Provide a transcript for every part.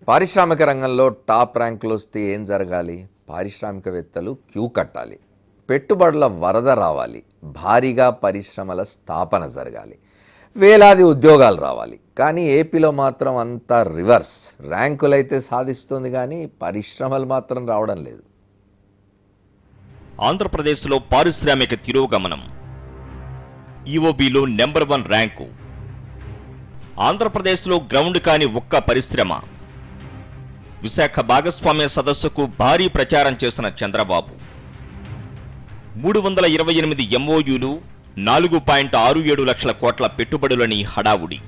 పారిశ్రామిక రంగంలో టాప్ ర్యాంకులు వస్తే ఏం జరగాలి? పారిశ్రామికవేత్తలు క్యూ కట్టాలి, పెట్టుబడుల వరద రావాలి, భారీగా పరిశ్రమల స్థాపన జరగాలి, వేలాది ఉద్యోగాలు రావాలి. కానీ ఏపీలో మాత్రం అంతా రివర్స్. ర్యాంకులైతే సాధిస్తుంది కానీ పరిశ్రమలు మాత్రం రావడం లేదు. ఆంధ్రప్రదేశ్లో పారిశ్రామిక తిరోగమనం. ఈఓబీలో నెంబర్ 1 ర్యాంకు. ఆంధ్రప్రదేశ్లో గ్రౌండ్ కాని ఒక్క పరిశ్రమ. విశాఖ భాగస్వామ్య సదస్సుకు భారీ ప్రచారం చేసిన చంద్రబాబు. 328 ఎంఓయూలు, 4.67 లక్షల కోట్ల పెట్టుబడులని హడావుడి.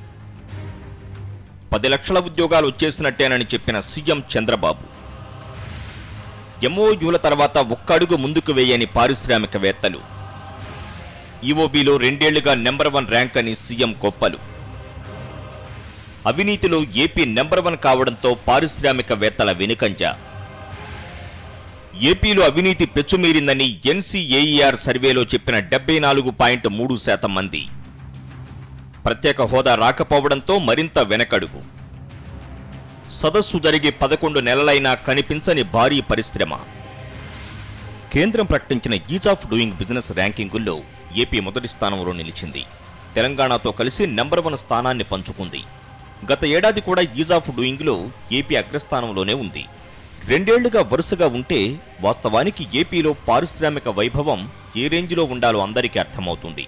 10 లక్షల ఉద్యోగాలు వచ్చేసినట్టేనని చెప్పిన సీఎం చంద్రబాబు. ఎంఓయూల తర్వాత ఒక్క అడుగు ముందుకు వేయని పారిశ్రామికవేత్తలు. ఈఓబీలో 2 ఏళ్లుగా నెంబర్ 1 ర్యాంక్ అని సీఎం గొప్పలు. అవినీతిలో ఏపీ నెంబర్ 1 కావడంతో పారిశ్రామికవేత్తల వెనుకంజ. ఏపీలో అవినీతి పెచ్చుమీరిందని ఎన్సీఏఈఆర్ సర్వేలో చెప్పిన 74.3% మంది. ప్రత్యేక హోదా రాకపోవడంతో మరింత వెనకడుగు. సదస్సు జరిగి 11 నెలలైనా కనిపించని భారీ పరిశ్రమ. కేంద్రం ప్రకటించిన ఈజ్ ఆఫ్ డూయింగ్ బిజినెస్ ర్యాంకింగుల్లో ఏపీ మొదటి స్థానంలో నిలిచింది. తెలంగాణతో కలిసి నెంబర్ 1 స్థానాన్ని పంచుకుంది. గత ఏడాది కూడా ఈజ్ ఆఫ్ డూయింగ్లో ఏపీ అగ్రస్థానంలోనే ఉంది. 2 ఏళ్లుగా వరుసగా ఉంటే వాస్తవానికి ఏపీలో పారిశ్రామిక వైభవం ఏ రేంజ్లో ఉండాలో అందరికీ అర్థమవుతుంది.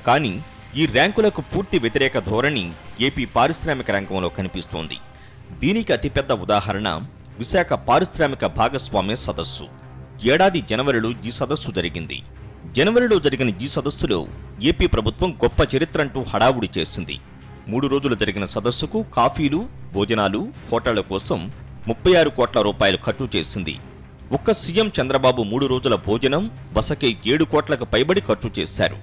కానీ ఈ ర్యాంకులకు పూర్తి వ్యతిరేక ధోరణి ఏపీ పారిశ్రామిక రంగంలో కనిపిస్తోంది. దీనికి అతిపెద్ద ఉదాహరణ విశాఖ పారిశ్రామిక భాగస్వామ్య సదస్సు. ఏడాది జనవరిలో ఈ సదస్సు జరిగింది. జనవరిలో జరిగిన ఈ సదస్సులో ఏపీ ప్రభుత్వం గొప్ప చరిత్రంటూ హడావుడి చేసింది. 3 రోజులు జరిగిన సదస్సుకు కాఫీలు, భోజనాలు, హోటళ్ల కోసం 36 కోట్ల రూపాయలు ఖర్చు చేసింది. ఒక్క సీఎం చంద్రబాబు 3 రోజుల భోజనం, బసకే 7 కోట్లకు పైబడి ఖర్చు చేశారు.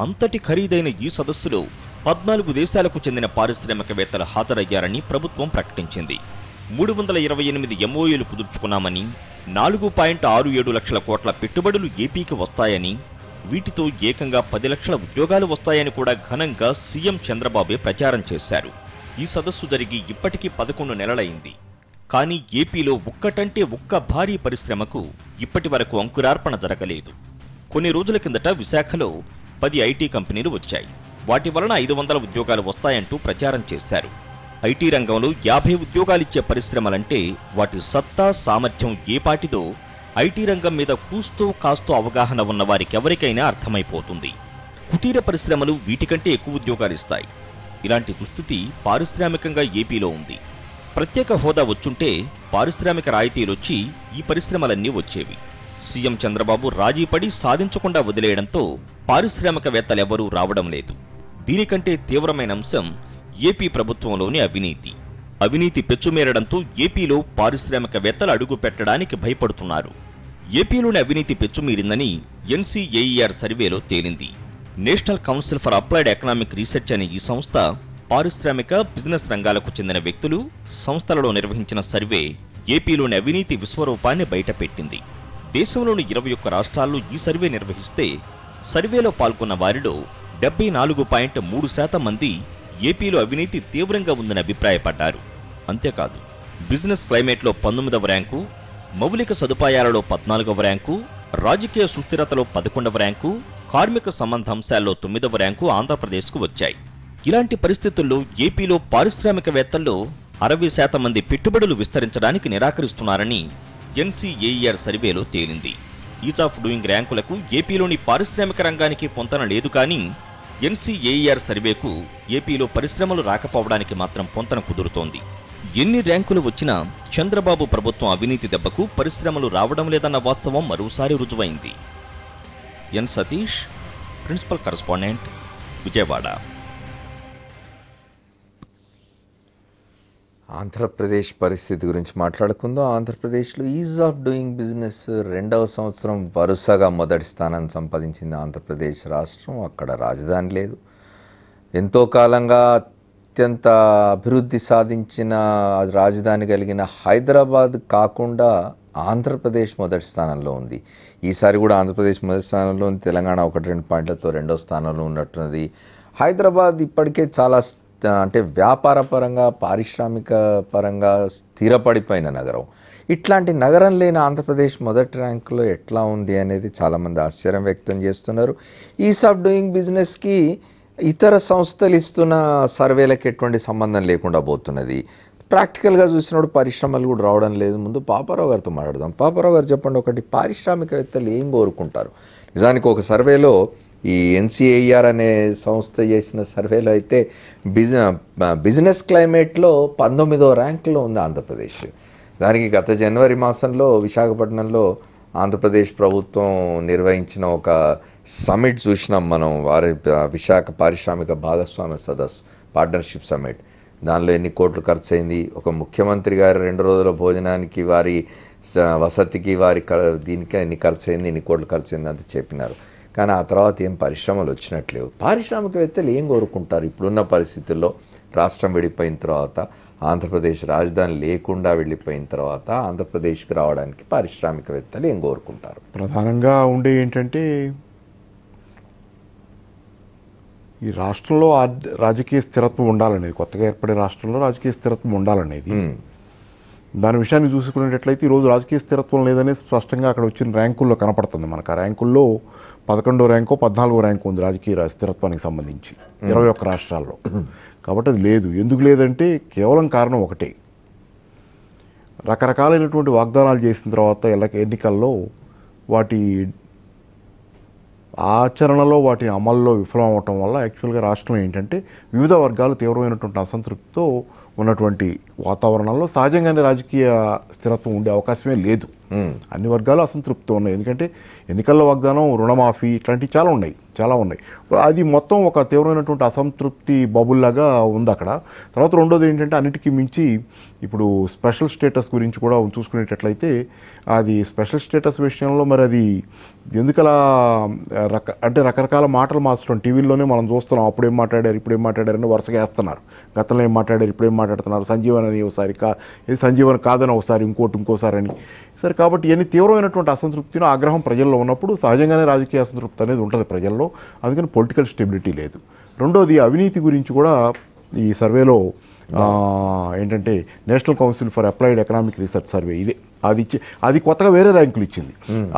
అంతటి ఖరీదైన ఈ సదస్సులో 14 దేశాలకు చెందిన పారిశ్రామికవేత్తలు హాజరయ్యారని ప్రభుత్వం ప్రకటించింది. 328 ఎంఓయూలు కుదుర్చుకున్నామని, 4.67 లక్షల కోట్ల పెట్టుబడులు ఏపీకి వస్తాయని, వీటితో ఏకంగా 10 లక్షల ఉద్యోగాలు వస్తాయని కూడా ఘనంగా సీఎం చంద్రబాబే ప్రచారం చేశారు. ఈ సదస్సు జరిగి ఇప్పటికీ 11 నెలలైంది. కానీ ఏపీలో ఒక్కటంటే ఒక్క భారీ పరిశ్రమకు ఇప్పటి వరకు అంకురార్పణ జరగలేదు. కొన్ని రోజుల కిందట విశాఖలో 10 ఐటీ కంపెనీలు వచ్చాయి. వాటి వలన 500 ఉద్యోగాలు వస్తాయంటూ ప్రచారం చేశారు. ఐటీ రంగంలో 50 ఉద్యోగాలిచ్చే పరిశ్రమలంటే వాటి సత్తా, సామర్థ్యం ఏపాటిదో ఐటీ రంగం మీద కూస్తూ కాస్తూ అవగాహన ఉన్న వారికెవరికైనా అర్థమైపోతుంది. కుటీర పరిశ్రమలు వీటికంటే ఎక్కువ ఉద్యోగాలిస్తాయి. ఇలాంటి దుస్థితి పారిశ్రామికంగా ఏపీలో ఉంది. ప్రత్యేక హోదా వచ్చుంటే పారిశ్రామిక రాయితీలొచ్చి ఈ పరిశ్రమలన్నీ వచ్చేవి. సీఎం చంద్రబాబు రాజీపడి సాధించకుండా వదిలేయడంతో పారిశ్రామికవేత్తలెవరూ రావడం లేదు. దీనికంటే తీవ్రమైన అంశం ఏపీ ప్రభుత్వంలోని అవినీతి. అవినీతి పెచ్చుమేరడంతో ఏపీలో పారిశ్రామికవేత్తలు అడుగు పెట్టడానికి భయపడుతున్నారు. ఏపీలోని అవినీతి పెచ్చుమీరిందని ఎన్సీఏఈఆర్ సర్వేలో తేలింది. National council for applied economic research అనే ఈ సంస్థ పారిశ్రామిక, బిజినెస్ రంగాలకు చెందిన వ్యక్తులు, సంస్థలలో నిర్వహించిన సర్వే ఏపీలోని అవినీతి విశ్వరూపాన్ని బయటపెట్టింది. దేశంలోని 21 రాష్ట్రాల్లో ఈ సర్వే నిర్వహిస్తే సర్వేలో పాల్గొన్న వారిలో 74.3% మంది ఏపీలో అవినీతి తీవ్రంగా ఉందని అభిప్రాయపడ్డారు. అంతేకాదు, బిజినెస్ క్లైమేట్లో 19వ ర్యాంకు, మౌలిక సదుపాయాలలో 14వ ర్యాంకు, రాజకీయ సుస్థిరతలో 11వ ర్యాంకు, కార్మిక సంబంధాంశాల్లో 9వ ర్యాంకు ఆంధ్రప్రదేశ్కు వచ్చాయి. ఇలాంటి పరిస్థితుల్లో ఏపీలో పారిశ్రామికవేత్తల్లో 60% మంది పెట్టుబడులు విస్తరించడానికి నిరాకరిస్తున్నారని ఎన్సీఏఈఆర్ సర్వేలో తేలింది. ఈజ్ ఆఫ్ డూయింగ్ ర్యాంకులకు ఏపీలోని పారిశ్రామిక రంగానికి పొంతన లేదు. కానీ ఎన్సీఏఈఆర్ సర్వేకు ఏపీలో పరిశ్రమలు రాకపోవడానికి మాత్రం పొంతన కుదురుతోంది. ఎన్ని ర్యాంకులు వచ్చినా చంద్రబాబు ప్రభుత్వం అవినీతి దెబ్బకు పరిశ్రమలు రావడం లేదన్న వాస్తవం మరోసారి రుజువైంది. ఎన్ సతీష్, ప్రిన్సిపల్ కరెస్పాండెంట్, విజయవాడ. ఆంధ్రప్రదేశ్ పరిస్థితి గురించి మాట్లాడుకుందాం. ఆంధ్రప్రదేశ్లో ఈజ్ ఆఫ్ డూయింగ్ బిజినెస్ 2వ సంవత్సరం వరుసగా మొదటి స్థానాన్ని సంపాదించింది ఆంధ్రప్రదేశ్ రాష్ట్రం. అక్కడ రాజధాని లేదు. ఎంతో కాలంగా అత్యంత అభివృద్ధి సాధించిన రాజధాని కలిగిన హైదరాబాద్ కాకుండా ఆంధ్రప్రదేశ్ మొదటి స్థానంలో ఉంది. ఈసారి కూడా ఆంధ్రప్రదేశ్ మొదటి స్థానంలో ఉంది. తెలంగాణ 1-2 పాయింట్లతో 2వ స్థానంలో ఉన్నట్టున్నది. హైదరాబాద్ ఇప్పటికే చాలా అంటే వ్యాపార పరంగా పారిశ్రామిక పరంగా స్థిరపడిపోయిన నగరం. ఇట్లాంటి నగరం లేని ఆంధ్రప్రదేశ్ మొదటి ర్యాంకులో ఎట్లా ఉంది అనేది చాలామంది ఆశ్చర్యం వ్యక్తం చేస్తున్నారు. ఈస్ ఆఫ్ డూయింగ్ బిజినెస్కి ఇతర సంస్థలు ఇస్తున్న సర్వేలకు ఎటువంటి సంబంధం లేకుండా పోతున్నది. ప్రాక్టికల్గా చూసినప్పుడు పరిశ్రమలు కూడా రావడం లేదు. ముందు పాపారావు గారితో మాట్లాడదాం. పాపారావు గారు చెప్పండి, ఒకటి పారిశ్రామికవేత్తలు ఏం కోరుకుంటారు? నిజానికి ఒక సర్వేలో ఈ ఎన్సిఏఆర్ అనే సంస్థ చేసిన సర్వేలో అయితే బిజినెస్ క్లైమేట్లో 19వ ర్యాంకులో ఉంది ఆంధ్రప్రదేశ్. దానికి గత జనవరి మాసంలో విశాఖపట్నంలో ఆంధ్రప్రదేశ్ ప్రభుత్వం నిర్వహించిన ఒక సమిట్ చూసినాం మనం. వారి విశాఖ పారిశ్రామిక భాగస్వామ్య సదస్సు, పార్ట్నర్షిప్ సమిట్. దానిలో ఎన్ని కోట్లు ఖర్చు అయింది, ఒక ముఖ్యమంత్రి గారి 2 రోజుల భోజనానికి, వారి వసతికి, వారి దీనికి ఎన్ని ఖర్చు అయింది, ఎన్ని కోట్లు ఖర్చు అయింది అంత చెప్పినారు. కానీ ఆ తర్వాత ఏం పరిశ్రమలు వచ్చినట్లేవు. పారిశ్రామికవేత్తలు ఏం కోరుకుంటారు ఇప్పుడున్న పరిస్థితుల్లో? రాష్ట్రం విడిపోయిన తర్వాత, ఆంధ్రప్రదేశ్ రాజధాని లేకుండా వెళ్ళిపోయిన తర్వాత ఆంధ్రప్రదేశ్కి రావడానికి పారిశ్రామికవేత్తలు ఏం కోరుకుంటారు? ప్రధానంగా ఉండే ఏంటంటే ఈ రాష్ట్రంలో రాజకీయ స్థిరత్వం ఉండాలనేది, కొత్తగా ఏర్పడే రాష్ట్రంలో రాజకీయ స్థిరత్వం ఉండాలనేది. దాని విషయాన్ని చూసుకునేటట్లయితే ఈరోజు రాజకీయ స్థిరత్వం లేదనేది స్పష్టంగా అక్కడ వచ్చిన ర్యాంకుల్లో కనపడుతుంది మనకు. ఆ ర్యాంకుల్లో 11వ ర్యాంకో 14వ ర్యాంకు ఉంది రాజకీయ స్థిరత్వానికి సంబంధించి 21 రాష్ట్రాల్లో. కాబట్టి అది లేదు. ఎందుకు లేదంటే కేవలం కారణం ఒకటే, రకరకాలైనటువంటి వాగ్దానాలు చేసిన తర్వాత ఎన్నికల్లో వాటి ఆచరణలో, వాటి అమల్లో విఫలం అవటం వల్ల యాక్చువల్గా రాష్ట్రం ఏంటంటే వివిధ వర్గాలు తీవ్రమైనటువంటి అసంతృప్తితో ఉన్నటువంటి వాతావరణంలో సహజంగానే రాజకీయ స్థిరత్వం ఉండే అవకాశమే లేదు. అన్ని వర్గాలు అసంతృప్తితో ఉన్నాయి. ఎందుకంటే ఎన్నికల్లో వాగ్దానం, రుణమాఫీ ఇట్లాంటివి చాలా ఉన్నాయి. అది మొత్తం ఒక తీవ్రమైనటువంటి అసంతృప్తి బబుల్లాగా ఉంది అక్కడ. తర్వాత రెండోది ఏంటంటే అన్నిటికీ మించి ఇప్పుడు స్పెషల్ స్టేటస్ గురించి కూడా చూసుకునేటట్లయితే, అది స్పెషల్ స్టేటస్ విషయంలో మరి అది ఎందుకలా అంటే రకరకాల మాటలు మార్చడం టీవీల్లోనే మనం చూస్తున్నాం. అప్పుడేం మాట్లాడారు, ఇప్పుడేం మాట్లాడారని వరుసగా వేస్తున్నారు. గతంలో ఏం మాట్లాడారు, ఇప్పుడేం మాట్లాడుతున్నారు. సంజీవన్ అని ఒకసారి ఇది సంజీవన్ కాదని ఒకసారి, ఇంకోసారి అని. సరే, కాబట్టి ఇవన్నీ తీవ్రమైనటువంటి అసంతృప్తిని, ఆగ్రహం ప్రజల్లో ఉన్నప్పుడు సహజంగానే రాజకీయ అసంతృప్తి అనేది ఉంటుంది ప్రజల్లో. అందుకని పొలిటికల్ స్టెబిలిటీ లేదు. రెండోది అవినీతి గురించి కూడా ఈ సర్వేలో ఏంటంటే national council for applied economic research survey ఇదే అది కొత్తగా వేరే ర్యాంకులు ఇచ్చింది.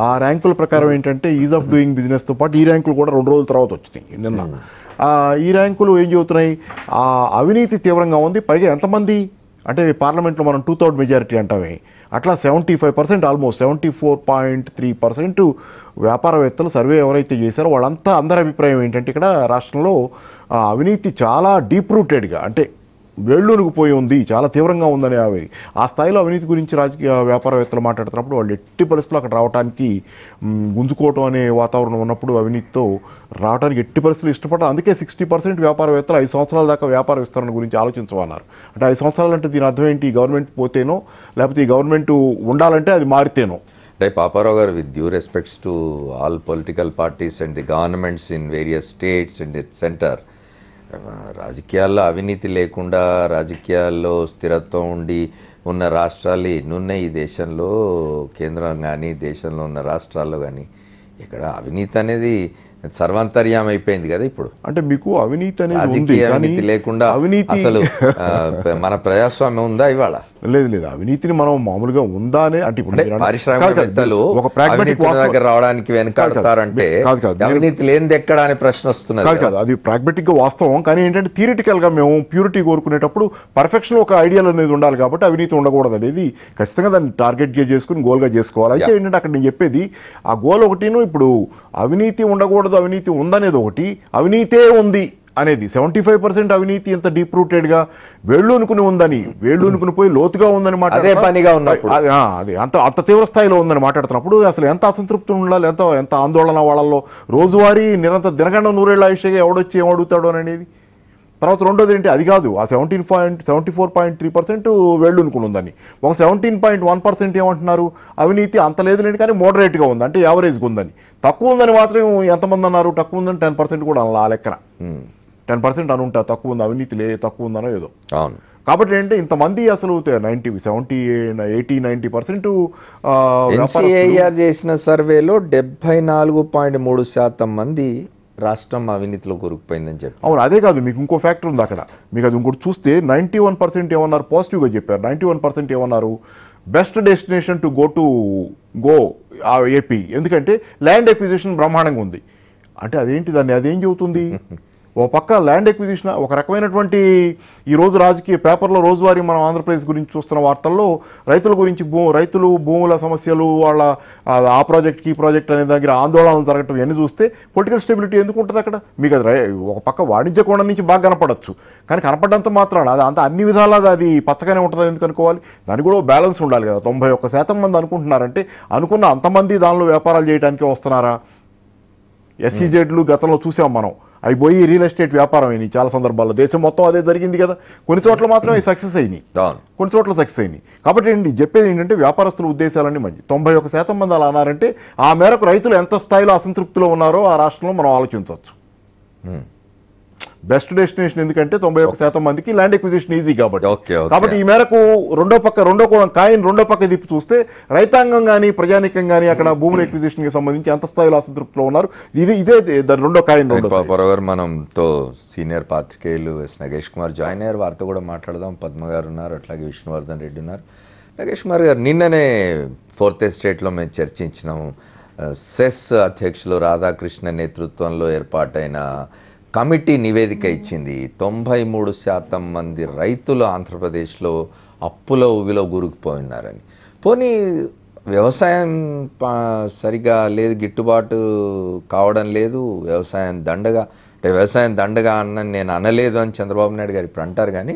ఆ ర్యాంకుల ప్రకారం ఏంటంటే ఈజ్ ఆఫ్ డూయింగ్ బిజినెస్తో పాటు ఈ ర్యాంకులు కూడా 2 రోజుల తర్వాత వచ్చినాయి నిన్న. ఈ ర్యాంకులు ఏం చెబుతున్నాయి, అవినీతి తీవ్రంగా ఉంది. పైగా ఎంతమంది అంటే పార్లమెంట్లో మనం 2/3 మెజారిటీ అంటామే, అట్లా 75%, ఆల్మోస్ట్ 74.3% వ్యాపారవేత్తలు సర్వే ఎవరైతే చేశారో వాళ్ళంతా అందరి అభిప్రాయం ఏంటంటే ఇక్కడ రాష్ట్రంలో అవినీతి చాలా డీప్ రూటెడ్గా, అంటే వేళ్ళూనుకుపోయి ఉంది, చాలా తీవ్రంగా ఉందని ఆ స్థాయిలో అవినీతి గురించి రాజకీయ వ్యాపారవేత్తలు మాట్లాడుతున్నప్పుడు వాళ్ళు ఎట్టి పరిస్థితుల్లో అక్కడ రావడానికి, గుంజుకోవటం అనే వాతావరణం ఉన్నప్పుడు అవినీతితో రావడానికి ఎట్టి పరిస్థితులు ఇష్టపడరు. అందుకే 60% వ్యాపారవేత్తలు 5 సంవత్సరాల దాకా వ్యాపార విస్తరణ గురించి ఆలోచించమన్నారు. అంటే 5 సంవత్సరాలు అంటే దీని అర్థం ఏంటి, ఈ గవర్నమెంట్ పోతేనో లేకపోతే ఈ గవర్నమెంట్ ఉండాలంటే అది మారితేనో. అంటే పాపారావు గారు, with due respects to all political parties and the governments in various states and it centre, రాజకీయాల్లో అవినీతి లేకుండా, రాజకీయాల్లో స్థిరత్వం ఉండి ఉన్న రాష్ట్రాలు ఎన్నున్నాయి ఈ దేశంలో. కేంద్రం కానీ, దేశంలో ఉన్న రాష్ట్రాల్లో కానీ ఇక్కడ అవినీతి అనేది సర్వాంతర్యం అయిపోయింది కదా ఇప్పుడు. అంటే మీకు అవినీతి అనేది అవినీతి లేకుండా అసలు మన ప్రజాస్వామ్యం ఉందా ఇవాళ? లేదు. అవినీతిని మనం మామూలుగా ఉందానే అంటే ఇప్పుడు పారిశ్రామికవేత్తలు ఒక ప్రాగ్మాటిక్ దగ్గర రావడానికి వెనకాడతారంటే అవినీతి లేనిది ఎక్కడ అనే ప్రశ్న వస్తున్నది. కాదు, అది ప్రాగ్మాటిక్ గా వాస్తవం. కానీ ఏంటంటే థియరిటికల్ గా మేము ప్యూరిటీ కోరుకునేటప్పుడు పర్ఫెక్షన్ ఒక ఐడియల్ అనేది ఉండాలి. కాబట్టి అవినీతి ఉండకూడదు అనేది ఖచ్చితంగా దాన్ని టార్గెట్ గా చేసుకుని గోల్ గా చేసుకోవాలి. అయితే ఏంటంటే అక్కడ నేను చెప్పేది ఆ గోల్ ఒకటిను, ఇప్పుడు అవినీతి ఉండకూడదు, అవినీతి ఉందనేది ఒకటి, అవినీతే ఉంది అనేది 75% అవినీతి ఎంత డీప్ రూటెడ్ గా వేళ్ళూనుకుని ఉందని, వేళ్ళూనుకుని పోయి లోతుగా ఉందని అది అంత తీవ్ర స్థాయిలో ఉందని మాట్లాడుతున్నప్పుడు అసలు ఎంత అసంతృప్తి ఉండాలి, ఎంత ఆందోళన వాళ్ళల్లో, రోజువారీ నిరంతర దినగండం 100 ఏళ్ల ఆయుష్గా ఎవడొచ్చి ఏమడుగుతాడు అనేది. తర్వాత రెండోది ఏంటి, అది కాదు, ఆ 74.3% వేళ్ళూనుకుని ఉందని. ఒక 17.1% ఏమంటున్నారు, అవినీతి అంత లేదులేండి కానీ మోడరేట్గా ఉంది, అంటే యావరేజ్గా ఉందని. తక్కువ ఉందని మాత్రం ఎంతమంది అన్నారు, తక్కువ ఉందని 10% కూడా అలా ఆ లెక్కన 10% అనుంటా తక్కువ ఉంది, అవినీతి తక్కువ ఉందనో ఏదో. అవును. కాబట్టి ఏంటంటే ఇంతమంది అసలు 80-90% ఎన్సిఏఆర్ చేసిన సర్వేలో 74.3% మంది రాష్ట్రం అవినీతిలో కూరుకుపోయిందని చెప్పి. అవును, అదే కాదు, మీకు ఇంకో ఫ్యాక్టర్ ఉంది అక్కడ. మీకు అది ఇంకోటి చూస్తే 91% ఏమన్నారు, పాజిటివ్గా చెప్పారు. 91% ఏమన్నారు, best destination to go AP, ఎందుకంటే ల్యాండ్ ఎక్విజిషన్ బ్రహ్మాండంగా ఉంది. అంటే అదేంటి, దాన్ని అదేం చెబుతుంది? ఓ పక్క ల్యాండ్ ఎక్విజిషన్ ఒక రకమైనటువంటి, ఈ రోజు రాజకీయ పేపర్లో రోజువారీ మనం ఆంధ్రప్రదేశ్ గురించి చూస్తున్న వార్తల్లో రైతుల గురించి, రైతులు భూముల సమస్యలు, వాళ్ళ ఆ ప్రాజెక్ట్ ఈ ప్రాజెక్ట్ అనే దగ్గర ఆందోళనలు జరగటం ఇవన్నీ చూస్తే పొలిటికల్ స్టెబిలిటీ ఎందుకు ఉంటుంది అక్కడ? మీకు అది ఒక పక్క వాణిజ్య కోణం నుంచి బాగా కనపడచ్చు, కానీ కనపడ్డంత మాత్రాన అది అంత అన్ని విధాలా అది పచ్చగానే ఉంటుంది ఎందుకు అనుకోవాలి? దానికి కూడా బ్యాలెన్స్ ఉండాలి కదా. 91% మంది అనుకుంటున్నారంటే అనుకున్న అంతమంది దానిలో వ్యాపారాలు చేయడానికి వస్తున్నారా? ఎస్సీజెడ్లు గతంలో చూసాం మనం, అవి పోయి రియల్ ఎస్టేట్ వ్యాపారం అయినాయి చాలా సందర్భాల్లో. దేశం మొత్తం అదే జరిగింది కదా. కొన్ని చోట్ల మాత్రమే సక్సెస్ అయినాయి, కొన్ని చోట్ల సక్సెస్ అయినాయి. కాబట్టి ఏంటి చెప్పేది ఏంటంటే, వ్యాపారస్తుల ఉద్దేశాలన్నీ మంచి. 91% మంది అలా అన్నారంటే ఆ మేరకు రైతులు ఎంత స్థాయిలో అసంతృప్తిలో ఉన్నారో ఆ రాష్ట్రంలో మనం ఆలోచించవచ్చు. బెస్ట్ డెస్టినేషన్ ఎందుకంటే 91% మందికి ల్యాండ్ ఎక్విజిషన్ ఈజీ కాబట్టి. కాబట్టి ఈ మేరకు రెండో కాయిన్ రెండో పక్క తిప్పి చూస్తే రైతాంగం కానీ ప్రజానికం కానీ అక్కడ భూముల ఎక్విజిషన్ కి సంబంధించి ఎంత స్థాయిలో అసంతృప్తిలో ఉన్నారు, ఇదే రెండో కాయిన్. మనంతో సీనియర్ పాత్రికేయులు ఎస్ నగేష్ కుమార్ జాయిన్ అయ్యారు. వారితో కూడా మాట్లాడదాం. పద్మ గారు ఉన్నారు, అట్లాగే విష్ణువర్ధన్ రెడ్డి ఉన్నారు. నగేష్ కుమార్ గారు, నిన్ననే 4th ఎస్టేట్లో మేము చర్చించినాము. సెస్ అధ్యక్షులు రాధాకృష్ణ నేతృత్వంలో ఏర్పాటైన కమిటీ నివేదిక ఇచ్చింది. 93% మంది రైతులు ఆంధ్రప్రదేశ్లో అప్పుల ఊబిలో గురుకుపోయినారని. పోనీ వ్యవసాయం సరిగా లేదు, గిట్టుబాటు కావడం లేదు, వ్యవసాయం దండగా, అంటే వ్యవసాయం దండగా నేను అనలేదు అని చంద్రబాబు నాయుడు గారు ఇప్పుడు అంటారు. కానీ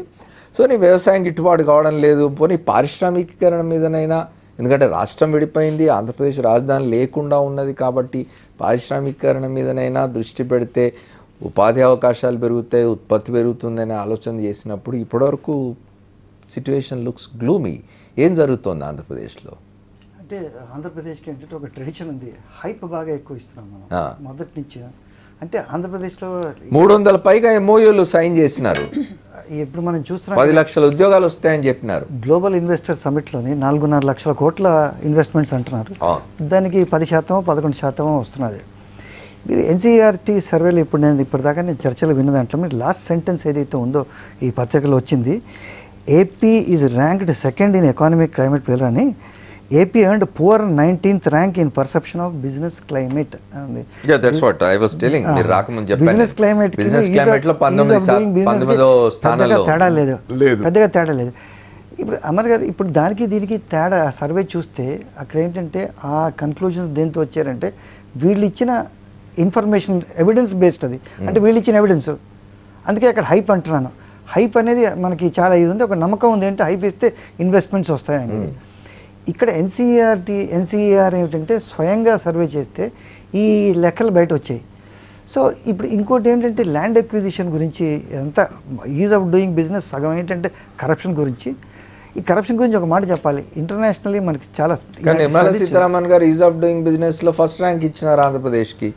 నీ వ్యవసాయం గిట్టుబాటు కావడం లేదు, పోనీ పారిశ్రామికీకరణ మీదనైనా, ఎందుకంటే రాష్ట్రం విడిపోయింది, ఆంధ్రప్రదేశ్ రాజధాని లేకుండా ఉన్నది కాబట్టి పారిశ్రామికీకరణ మీదనైనా దృష్టి పెడితే ఉపాధి అవకాశాలు పెరుగుతాయి, ఉత్పత్తి పెరుగుతుందనే ఆలోచన చేసినప్పుడు ఇప్పటివరకు సిచ్యువేషన్ లుక్స్ గ్లూమీ. ఏం జరుగుతోంది ఆంధ్రప్రదేశ్లో? అంటే ఆంధ్రప్రదేశ్కి ఏంటంటే ఒక ట్రెడిషన్ ఉంది, హైప్ బాగా ఎక్కువ ఇస్తున్నాం మనం మొదటి నుంచి. అంటే ఆంధ్రప్రదేశ్లో 300 పైగా MOUలు సైన్ చేసినారు. ఇప్పుడు మనం చూస్తున్నాం 10 లక్షల ఉద్యోగాలు వస్తాయని చెప్పినారు. గ్లోబల్ ఇన్వెస్టర్ సమిట్లోని 4.5 లక్షల కోట్ల ఇన్వెస్ట్మెంట్స్ అంటున్నారు. దానికి 10% 11% వస్తున్నది. మీరు NCERT సర్వేలు ఇప్పటిదాకా నేను చర్చలు విన్న దాంట్లో మీరు లాస్ట్ సెంటెన్స్ ఏదైతే ఉందో ఈ పత్రికలో వచ్చింది, AP is ranked 2nd in economic climate pillar అని. AP earned poor 19th rank in perception of business climate. Business climate పెద్దగా తేడా లేదు. ఇప్పుడు అమర్ గారు, ఇప్పుడు దానికి దీనికి తేడా సర్వే చూస్తే అక్కడ ఏంటంటే ఆ కన్క్లూజన్స్ దేంతో వచ్చారంటే, వీళ్ళు ఇచ్చిన ఇన్ఫర్మేషన్ ఎవిడెన్స్ బేస్డ్, అది అంటే వీళ్ళు ఇచ్చిన ఎవిడెన్స్. అందుకే అక్కడ హైప్ అంటున్నాను. హైప్ అనేది మనకి చాలా ఇది ఉంది, ఒక నమ్మకం ఉంది అంటే హైప్ ఇస్తే ఇన్వెస్ట్మెంట్స్ వస్తాయనేది. ఇక్కడ NCER ఏమిటంటే స్వయంగా సర్వే చేస్తే ఈ లెక్కలు బయట వచ్చాయి. సో ఇప్పుడు ఇంకోటి ఏంటంటే ల్యాండ్ ఎక్విజిషన్ గురించి ఎంత ఈజ్ ఆఫ్ డూయింగ్ బిజినెస్, సగం ఏంటంటే కరప్షన్ గురించి. ఈ కరప్షన్ గురించి ఒక మాట చెప్పాలి, ఇంటర్నేషనల్లీ మనకి చాలా. నిర్మలా సీతారామన్ గారు ఈజ్ ఆఫ్ డూయింగ్ బిజినెస్ లో ఫస్ట్ ర్యాంక్ ఇచ్చినారు ఆంధ్రప్రదేశ్కి.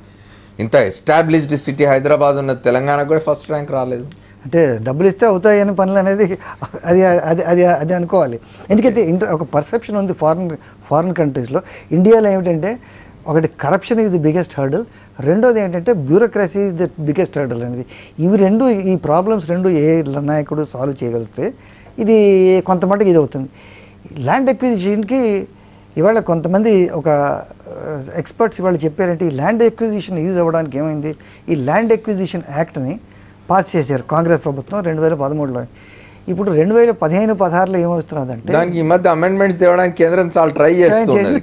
ఇంత ఎస్టాబ్లిష్డ్ సిటీ హైదరాబాద్ ఉన్న తెలంగాణకు కూడా ఫస్ట్ ర్యాంక్ రాలేదు. అంటే డబ్బులు ఇస్తే అవుతాయని పనులు అనేది అది అది అది అది అనుకోవాలి. ఎందుకంటే ఒక పర్సెప్షన్ ఉంది ఫారిన్ కంట్రీస్లో. ఇండియాలో ఏమిటంటే ఒకటి corruption is the biggest hurdle, రెండోది ఏంటంటే bureaucracy is the biggest hurdle అనేది. ఈ ప్రాబ్లమ్స్ రెండు ఏ నాయకుడు సాల్వ్ చేయగలిగితే ఇది కొంతమట్టుకు ఇది అవుతుంది. ల్యాండ్ ఎక్విజిషన్కి ఇవాళ కొంతమంది ఒక ఎక్స్పర్ట్స్ ఇవాళ చెప్పారంటే, ఈ ల్యాండ్ ఎక్విజిషన్ యూజ్ అవ్వడానికి ఏమైంది, ఈ ల్యాండ్ ఎక్విజిషన్ యాక్ట్ని పాస్ చేశారు కాంగ్రెస్ ప్రభుత్వం 2013లో. ఇప్పుడు 2015-16లో ఏమవుతున్నదంటే దానికి ఈ మధ్య అమెండ్మెంట్స్ తేవడానికి కేంద్రం చాలా ట్రై చేస్తుంది,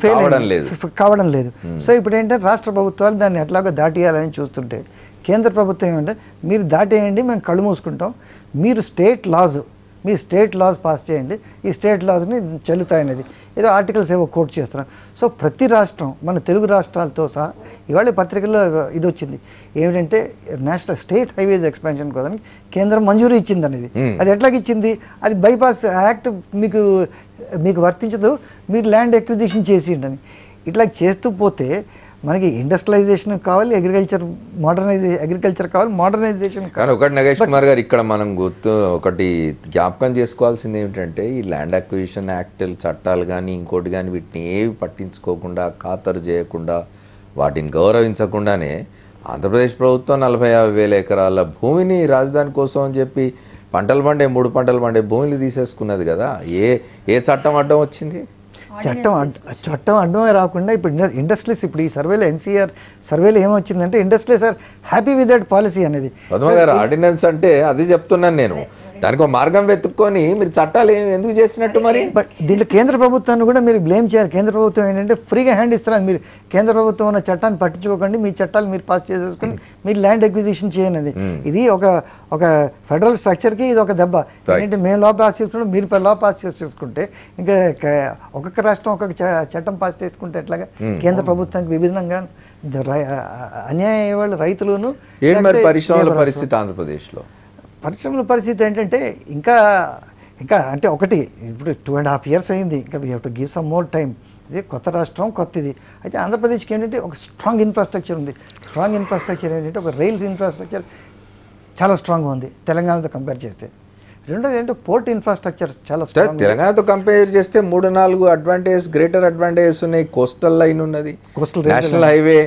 కావడం లేదు. సో ఇప్పుడు ఏంటంటే రాష్ట్ర ప్రభుత్వాలు దాన్ని ఎట్లాగో దాటియాలని చూస్తుంటే, కేంద్ర ప్రభుత్వం ఏమంటే మీరు దాటేయండి, మేము కళ్ళు మూసుకుంటాం, మీరు స్టేట్ లాస్ పాస్ చేయండి, ఈ స్టేట్ లాస్ని చెల్లుతాయనేది ఏదో ఆర్టికల్స్ ఏవో కోట్ చేస్తున్నారు. సో ప్రతి రాష్ట్రం, మన తెలుగు రాష్ట్రాలతో సహా ఇవాళ పత్రికల్లో ఇది వచ్చింది ఏమిటంటే, నేషనల్ స్టేట్ హైవేస్ ఎక్స్పాన్షన్ కోసం కేంద్రం మంజూరు ఇచ్చింది అనేది. అది ఎట్లాగిచ్చింది, అది బైపాస్ యాక్ట్ మీకు వర్తించదు, మీరు ల్యాండ్ ఎక్విజిషన్ చేసిండి అని. ఇట్లా చేస్తూ పోతే మనకి ఇండస్ట్రియలైజేషన్ కావాలి, అగ్రికల్చర్ కావాలి, మోడర్నైజేషన్ కానీ ఒకటి నగేష్ కుమార్ గారు, ఇక్కడ మనం ఒకటి జ్ఞాపకం చేసుకోవాల్సింది ఏమిటంటే, ఈ ల్యాండ్ అక్విజిషన్ యాక్ట్ చట్టాలు కానీ ఇంకోటి కానీ వీటిని ఏవి పట్టించుకోకుండా, ఖాతరు చేయకుండా, వాటిని గౌరవించకుండానే ఆంధ్రప్రదేశ్ ప్రభుత్వం 40,000 ఎకరాల భూమిని రాజధాని కోసం అని చెప్పి పంటలు పండే 3 పంటలు పండే భూమిని తీసేసుకున్నది కదా. ఏ చట్టం అడ్డం వచ్చింది? చట్టం అడ్డమే రాకుండా ఇప్పుడు ఇండస్ట్రీస్ ఇప్పుడు ఈ సర్వేలో ఎన్సీఆర్ సర్వేలో ఏమొచ్చిందంటే industries are happy with that policy అనేది. పద్మ గారు, ఆర్డినెన్స్ అంటే అది చెప్తున్నాను నేను. దానికి ఒక మార్గం వెతుక్కొని మీరు చట్టాలు ఎందుకు చేసినట్టు మరి? బట్ దీంట్లో కేంద్ర ప్రభుత్వాన్ని కూడా మీరు బ్లేమ్ చేయాలి. కేంద్ర ప్రభుత్వం ఏంటంటే ఫ్రీగా హ్యాండ్ ఇస్తున్నారు. మీరు కేంద్ర ప్రభుత్వం ఉన్న చట్టాన్ని పట్టించుకోకండి, మీ చట్టాలు మీరు పాస్ చేసేసుకుని మీరు ల్యాండ్ అక్విజిషన్ చేయనది. ఇది ఒక ఫెడరల్ స్ట్రక్చర్కి ఇది ఒక దెబ్బ. ఏంటంటే మేము లా పాస్ చేసుకుంటాం, మీరు లా పాస్ చేసుకుంటే ఇంకా ఒక్కొక్క రాష్ట్రం ఒక్కొక్క చట్టం పాస్ చేసుకుంటే ఎట్లాగా? కేంద్ర ప్రభుత్వానికి విభిన్నంగా అన్యాయం అయ్యేవాళ్ళు రైతులను. ఏంటి మరి పరిశ్రమల పరిస్థితి ఆంధ్రప్రదేశ్లో? పరిశ్రమల పరిస్థితి ఏంటంటే ఇంకా అంటే ఒకటి ఇప్పుడు 2.5 years అయింది. ఇంకా we have to give some more time. ఇది కొత్త రాష్ట్రం, కొత్త ఇది. అయితే ఆంధ్రప్రదేశ్కి ఏంటంటే ఒక స్ట్రాంగ్ ఇన్ఫ్రాస్ట్రక్చర్ ఉంది. స్ట్రాంగ్ ఇన్ఫ్రాస్ట్రక్చర్ ఏంటంటే ఒక రైల్స్ ఇన్ఫ్రాస్ట్రక్చర్ చాలా స్ట్రాంగ్గా ఉంది తెలంగాణతో కంపేర్ చేస్తే. రెండోది ఏంటంటే పోర్ట్ ఇన్ఫ్రాస్ట్రక్చర్ చాలా స్ట్రాంగ్. తెలంగాణతో కంపేర్ చేస్తే 3-4 గ్రేటర్ అడ్వాంటేజెస్ ఉన్నాయి. కోస్టల్ లైన్ ఉన్నది, నేషనల్ హైవే,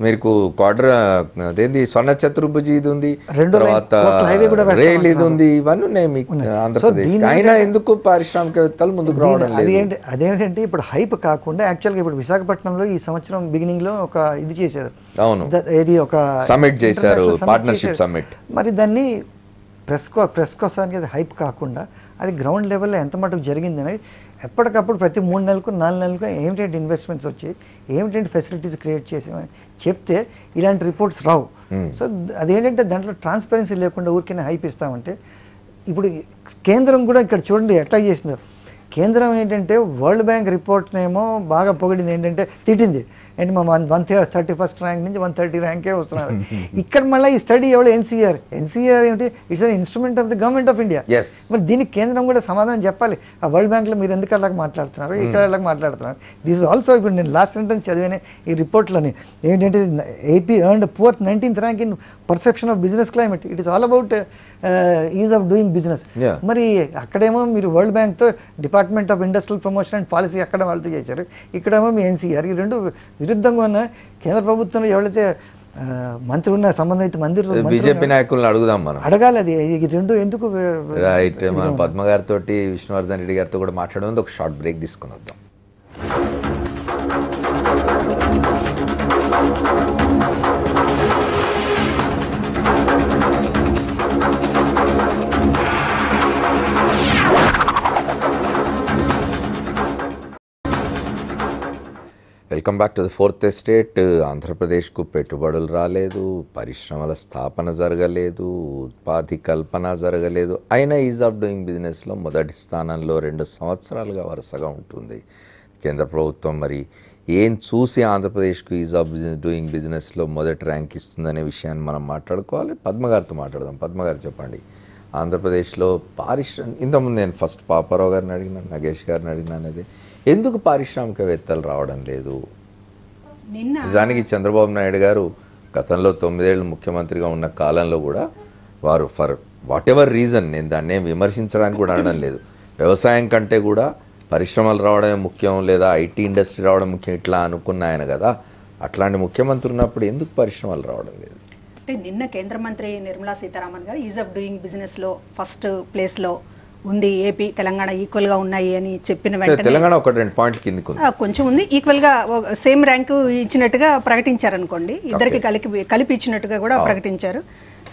మీకు క్వార్టర్ అదేంది స్వర్ణ చతుర్భుజి ఇది ఉంది, తర్వాత రైల్ ఇది ఉంది, ఇవన్నీ ఉన్నాయి మీకు ఆంధ్రప్రదేశ్. అయినా ఎందుకు పారిశ్రామికవేత్తలు ముందుకు రావడం లేదు? అదేంటంటే ఇప్పుడు హైప్ కాకుండా యాక్చువల్గా ఇప్పుడు విశాఖపట్నంలో ఈ సంవత్సరం బిగినింగ్ లో ఒక ఇది చేశారు. అవును, ఏది ఒక సమ్మిట్ చేశారు, పార్ట్నర్షిప్ సమ్మిట్. మరి దాన్ని ప్రెస్ కోసానికి అది హైప్ కాకుండా అది గ్రౌండ్ లెవెల్లో ఎంత మటుకు జరిగింది అనేది ఎప్పటికప్పుడు ప్రతి 3 నెలలకు 4 నెలలకు ఏమిటంటే ఇన్వెస్ట్మెంట్స్ వచ్చి ఏమిటంటే ఫెసిలిటీస్ క్రియేట్ చేసామని చెప్తే ఇలాంటి రిపోర్ట్స్ రావు. సో అదేంటంటే దాంట్లో ట్రాన్స్పరెన్సీ లేకుండా ఊరికే హైప్ ఇస్తామంటే ఇప్పుడు కేంద్రం కూడా ఇక్కడ చూడండి ఎట్లా చేసిందో. కేంద్రం ఏంటంటే వరల్డ్ బ్యాంక్ రిపోర్ట్నేమో బాగా పొగిడింది, ఏంటంటే తిట్టింది. ఏంటి మా 131st ర్యాంక్ నుంచి 130 ర్యాంకే వస్తున్నారు. ఇక్కడ మళ్ళీ ఈ స్టడీ ఎవరు? ఎన్సీఆర్ ఏమిటి? It's an instrument of the government of India. మరి దీనికి కేంద్రం కూడా సమాధానం చెప్పాలి. ఆ వరల్డ్ బ్యాంక్లో మీరు ఎందుకు అలాగ మాట్లాడుతున్నారు, ఇక్కడ అలాగ మాట్లాడుతున్నారు? దిస్ ఇస్ ఆల్సో ఇప్పుడు నేను లాస్ట్ సెంటెన్స్ చదివిన ఈ రిపోర్ట్లోని ఏంటంటే AP earned 4th 19th rank in perception of business climate. It is all about ease of doing business. మరి అక్కడేమో మీరు వరల్డ్ బ్యాంక్తో department of industrial promotion and policy అక్కడ వాళ్ళతో చేశారు, ఇక్కడేమో మీ ఎన్సీఆర్. ఈ రెండు విరుద్ధంగా ఉన్న కేంద్ర ప్రభుత్వంలో ఎవరైతే మంత్రి ఉన్న సంబంధిత బీజేపీ నాయకులను అడుగుదాం మనం, అడగాలి. అది ఈ రెండు ఎందుకు రైట్. మనం పద్మ గారితో విష్ణువర్ధన్ రెడ్డి గారితో కూడా మాట్లాడడం, ఒక షార్ట్ బ్రేక్ తీసుకుని వద్దాం. Welcome back to the 4th estate. ఆంధ్రప్రదేశ్కు పెట్టుబడులు రాలేదు, పరిశ్రమల స్థాపన జరగలేదు, ఉపాధి కల్పన జరగలేదు. అయినా ఈజ్ ఆఫ్ డూయింగ్ బిజినెస్లో మొదటి స్థానంలో 2 సంవత్సరాలుగా వరుసగా ఉంటుంది కేంద్ర ప్రభుత్వం. మరి ఏం చూసి ఆంధ్రప్రదేశ్కు ఈజ్ ఆఫ్ డూయింగ్ బిజినెస్లో మొదటి ర్యాంక్ ఇస్తుందనే విషయాన్ని మనం మాట్లాడుకోవాలి. పద్మ గారితో మాట్లాడదాం. పద్మ గారు చెప్పండి, ఆంధ్రప్రదేశ్లో ఇంతకుముందు నేను ఫస్ట్ పాపారావు గారిని అడిగినాను, నగేష్ గారిని అడిగినాను, అది ఎందుకు పారిశ్రామికవేత్తలు రావడం లేదు? నిజానికి చంద్రబాబు నాయుడు గారు గతంలో 9 ఏళ్ళు ముఖ్యమంత్రిగా ఉన్న కాలంలో కూడా వారు ఫర్ వాట్ ఎవర్ రీజన్, నేను దాన్ని విమర్శించడానికి కూడా అనడం లేదు, వ్యవసాయం కంటే కూడా పరిశ్రమలు రావడమే ముఖ్యం, లేదా ఐటీ ఇండస్ట్రీ రావడం ముఖ్యం, ఇట్లా అనుకున్న ఆయన కదా. అట్లాంటి ముఖ్యమంత్రి ఉన్నప్పుడు ఎందుకు పరిశ్రమలు రావడం లేదు? అంటే నిన్న కేంద్ర మంత్రి నిర్మలా సీతారామన్ గారు ఈజ్ ఆఫ్ డూయింగ్ బిజినెస్లో ఫస్ట్ ప్లేస్లో ఉంది, ఏపీ తెలంగాణ ఈక్వల్గా ఉన్నాయి అని చెప్పిన వెంటనే తెలంగాణ ఒక 2 పాయింట్ల కిందకు కొంచెం ఉంది, ఈక్వల్గా సేమ్ ర్యాంకు ఇచ్చినట్టుగా ప్రకటించారు అనుకోండి, ఇద్దరికి కలిపి ఇచ్చినట్టుగా కూడా ప్రకటించారు.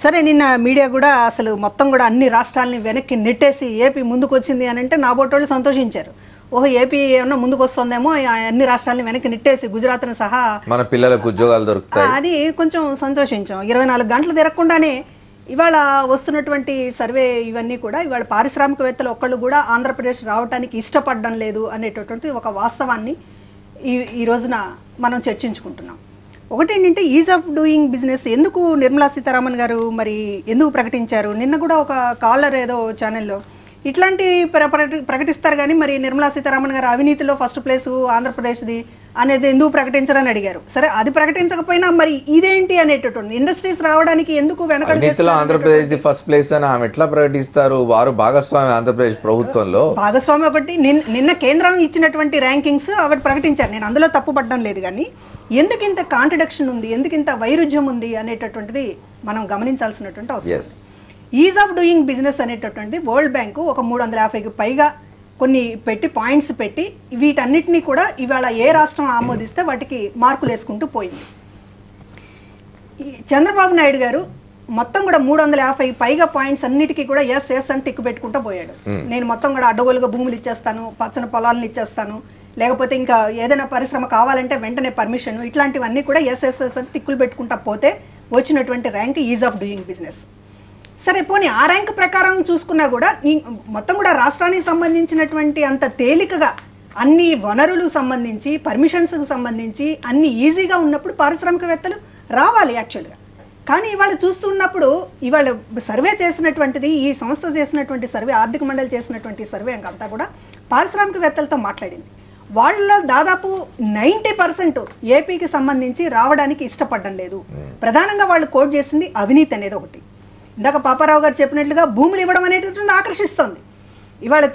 సరే, నిన్న మీడియా కూడా అసలు మొత్తం కూడా అన్ని రాష్ట్రాలని వెనక్కి నెట్టేసి ఏపీ ముందుకు వచ్చింది అని అంటే నా బోటోళ్ళు సంతోషించారు. ఓహో, ఏపీ ఏమన్నా ముందుకు వస్తుందేమో, అన్ని రాష్ట్రాలని వెనక్కి నెట్టేసి గుజరాత్ను సహా మన పిల్లలకు ఉద్యోగాలు దొరుకుతాయి, అది కొంచెం సంతోషించాం. 24 గంటలు తిరగకుండానే ఇవాళ వస్తున్నటువంటి సర్వే ఇవన్నీ కూడా ఇవాళ పారిశ్రామికవేత్తలు ఒక్కళ్ళు కూడా ఆంధ్రప్రదేశ్ రావడానికి ఇష్టపడడం లేదు అనేటటువంటి ఒక వాస్తవాన్ని ఈ రోజున మనం చర్చించుకుంటున్నాం. ఒకటి ఏంటంటే ఈజ్ ఆఫ్ డూయింగ్ బిజినెస్ ఎందుకు నిర్మలా సీతారామన్ గారు మరి ఎందుకు ప్రకటించారు? నిన్న కూడా ఒక కాలర్ ఏదో ఛానల్లో ఇట్లాంటి ప్రకటిస్తారు కానీ మరి నిర్మలా సీతారామన్ గారు అవినీతిలో ఫస్ట్ ప్లేస్ ఆంధ్రప్రదేశ్ది అనేది ఎందుకు ప్రకటించరని అడిగారు. సరే, అది ప్రకటించకపోయినా మరి ఇదేంటి అనేటటువంటి ఇండస్ట్రీస్ రావడానికి ఎందుకు వెనకడుగులో ఆంధ్రప్రదేశ్ ది ఫస్ట్ ప్లేస్ అని ఆమె ఎట్లా ప్రకటిస్తారు? వారు భాగస్వామి ఆంధ్రప్రదేశ్ ప్రభుత్వంలో భాగస్వామి. ఒకటి నిన్న కేంద్రం ఇచ్చినటువంటి ర్యాంకింగ్స్ ఆవిడ ప్రకటించారు, నేను అందులో తప్పు పడడం లేదు. కానీ ఎందుకు ఇంత కాంట్రడిక్షన్ ఉంది, ఎందుకు ఇంత వైరుధ్యం ఉంది అనేటటువంటిది మనం గమనించాల్సినటువంటి అవసరం. ఈజ్ ఆఫ్ డూయింగ్ బిజినెస్ అనేటటువంటి వరల్డ్ బ్యాంకు ఒక 350కి పైగా కొన్ని పాయింట్స్ పెట్టి వీటన్నిటినీ కూడా ఇవాళ ఏ రాష్ట్రం ఆమోదిస్తే వాటికి మార్కులు వేసుకుంటూ పోయింది. చంద్రబాబు నాయుడు గారు మొత్తం కూడా 350 పైగా పాయింట్స్ అన్నిటికీ కూడా ఎస్ అని టిక్కు పెట్టుకుంటూ పోయాడు. నేను మొత్తం కూడా అడ్డగోలుగా భూములు ఇచ్చేస్తాను, పచ్చని పొలాలను ఇచ్చేస్తాను, లేకపోతే ఇంకా ఏదైనా పరిశ్రమ కావాలంటే వెంటనే పర్మిషన్, ఇట్లాంటివన్నీ కూడా ఎస్ అని టిక్కులు పెట్టుకుంటా పోతే వచ్చినటువంటి rank is of doing business. సరే పోనీ ఆ ర్యాంక్ ప్రకారం చూసుకున్నా కూడా మొత్తం కూడా రాష్ట్రానికి సంబంధించినటువంటి అంత తేలికగా అన్ని వనరులు సంబంధించి పర్మిషన్స్కి సంబంధించి అన్ని ఈజీగా ఉన్నప్పుడు పారిశ్రామికవేత్తలు రావాలి యాక్చువల్గా. కానీ ఇవాళ చూస్తున్నప్పుడు ఇవాళ సర్వే చేసినటువంటిది, ఈ సంస్థ చేసినటువంటి సర్వే, ఆర్థిక మండలి చేసినటువంటి సర్వే అంతా కూడా పారిశ్రామికవేత్తలతో మాట్లాడింది. వాళ్ళ దాదాపు 90% ఏపీకి సంబంధించి రావడానికి ఇష్టపడడం లేదు. ప్రధానంగా వాళ్ళు కోట్ చేసింది అవినీతి అనేది ఒకటి. ఇందాక పాపారావు గారు చెప్పినట్లుగా భూములు ఇవ్వడం అనేటటువంటి ఆకర్షిస్తోంది. ఇవాళ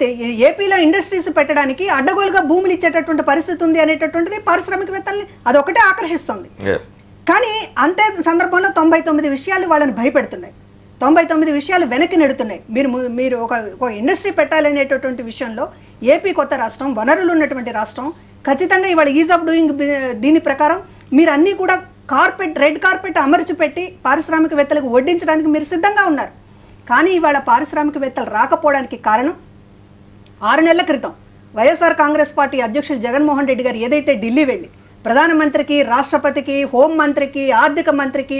ఏపీలో ఇండస్ట్రీస్ పెట్టడానికి అడ్డగోలుగా భూములు ఇచ్చేటటువంటి పరిస్థితి ఉంది అనేటటువంటిది పారిశ్రామికవేత్తల్ని అదొకటే ఆకర్షిస్తోంది. కానీ అంతే సందర్భంలో 99 విషయాలు వాళ్ళని భయపెడుతున్నాయి, 99 విషయాలు వెనక్కి నెడుతున్నాయి. మీరు ఒక ఇండస్ట్రీ పెట్టాలనేటటువంటి విషయంలో ఏపీ కొత్త రాష్ట్రం, వనరులు ఉన్నటువంటి రాష్ట్రం, ఖచ్చితంగా ఇవాళ ఈజ్ ఆఫ్ డూయింగ్ దీని ప్రకారం మీరు అన్నీ కూడా రెడ్ కార్పెట్ అమర్చి పెట్టి పారిశ్రామికవేత్తలకు వడ్డించడానికి మీరు సిద్ధంగా ఉన్నారు. కానీ ఇవాళ పారిశ్రామికవేత్తలు రాకపోవడానికి కారణం 6 నెలల క్రితం వైఎస్ఆర్ కాంగ్రెస్ పార్టీ అధ్యక్షులు జగన్మోహన్ రెడ్డి గారు ఏదైతే ఢిల్లీ వెళ్ళి ప్రధానమంత్రికి, రాష్ట్రపతికి, హోంమంత్రికి, ఆర్థిక మంత్రికి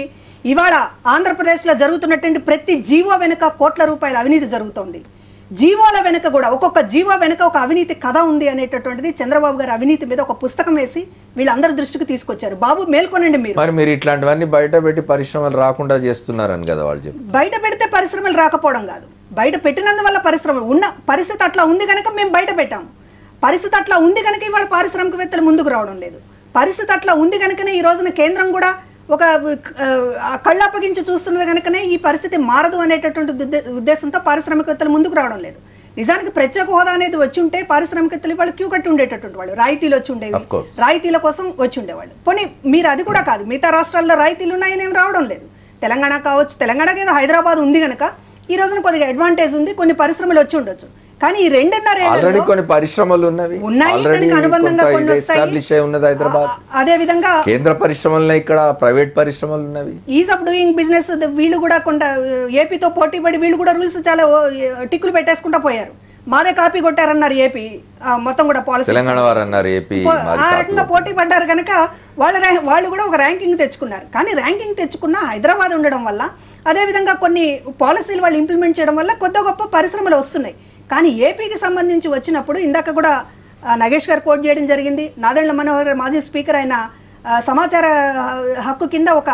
ఇవాళ ఆంధ్రప్రదేశ్లో జరుగుతున్నటువంటి ప్రతి జీవో వెనుక కోట్ల రూపాయల అవినీతి జరుగుతోంది. జీవోల వెనుక కూడా ఒక్కొక్క జీవో వెనుక ఒక అవినీతి కథ ఉంది అనేటటువంటిది చంద్రబాబు గారు అవినీతి మీద ఒక పుస్తకం వేసి వీళ్ళందరి దృష్టికి తీసుకొచ్చారు. బాబు మేల్కొనండి, మీరు ఇట్లాంటివన్నీ బయట పెట్టి పరిశ్రమలు రాకుండా చేస్తున్నారని కదా వాళ్ళు చెప్పి. బయట పెడితే పరిశ్రమలు రాకపోవడం కాదు, బయట పెట్టినందువల్ల పరిశ్రమలు ఉన్న పరిస్థితి అట్లా ఉంది కనుక మేము బయట పెట్టాము. పరిస్థితి అట్లా ఉంది కనుక ఇవాళ పారిశ్రామికవేత్తలు ముందుకు రావడం లేదు. పరిస్థితి అట్లా ఉంది కనుకనే ఈ రోజున కేంద్రం కూడా ఒక కళ్ళప్పగించి చూస్తున్నది కనుకనే ఈ పరిస్థితి మారదు అనేటటువంటి ఉద్దేశంతో పారిశ్రామికవేత్తలు ముందుకు రావడం లేదు. నిజానికి ప్రత్యేక హోదా అనేది వచ్చి ఉంటే పారిశ్రామికవేత్తలు వాళ్ళు క్యూ కట్టి ఉండేటటువంటి వాళ్ళు, రాయితీలు వచ్చి ఉండేవి, రాయితీల కోసం వచ్చి ఉండేవాళ్ళు. పోనీ మీరు అది కూడా కాదు, మిగతా రాష్ట్రాల్లో రాయితీలు ఉన్నాయని ఏం రావడం లేదు. తెలంగాణ కావచ్చు, తెలంగాణకి ఏదో హైదరాబాద్ ఉంది కనుక ఈ రోజున కొద్దిగా అడ్వాంటేజ్ ఉంది, కొన్ని పరిశ్రమలు వచ్చి ఉండొచ్చు. కానీ ఈ 2.5 కొన్ని పరిశ్రమలు హైదరాబాద్, అదే విధంగా కేంద్ర పరిశ్రమలు ఇక్కడ, ప్రైవేట్ పరిశ్రమలు ఉన్నవి. ఈజ్ ఆఫ్ డూయింగ్ బిజినెస్ వీళ్ళు కూడా కొంత ఏపీతో పోటీ పడి వీళ్ళు కూడా రూల్స్ చాలా టిక్కులు పెట్టేసుకుంటా పోయారు. మాదే కాపీ కొట్టారన్నారు ఏపీ మొత్తం కూడా పాలసీ, తెలంగాణ వారు అన్నారు ఏపీ. ఆ రకంగా పోటీ పడ్డారు కనుక వాళ్ళు కూడా ఒక ర్యాంకింగ్ తెచ్చుకున్నారు. కానీ ర్యాంకింగ్ తెచ్చుకున్న హైదరాబాద్ ఉండడం వల్ల, అదేవిధంగా కొన్ని పాలసీలు వాళ్ళు ఇంప్లిమెంట్ చేయడం వల్ల కొత్త గొప్ప పరిశ్రమలు వస్తున్నాయి. కానీ ఏపీకి సంబంధించి వచ్చినప్పుడు ఇందాక కూడా నగేష్ గారు కోట్ చేయడం జరిగింది. నాదెండ్ల మనోహర్ గారు మాజీ స్పీకర్ అయిన సమాచార హక్కు కింద ఒక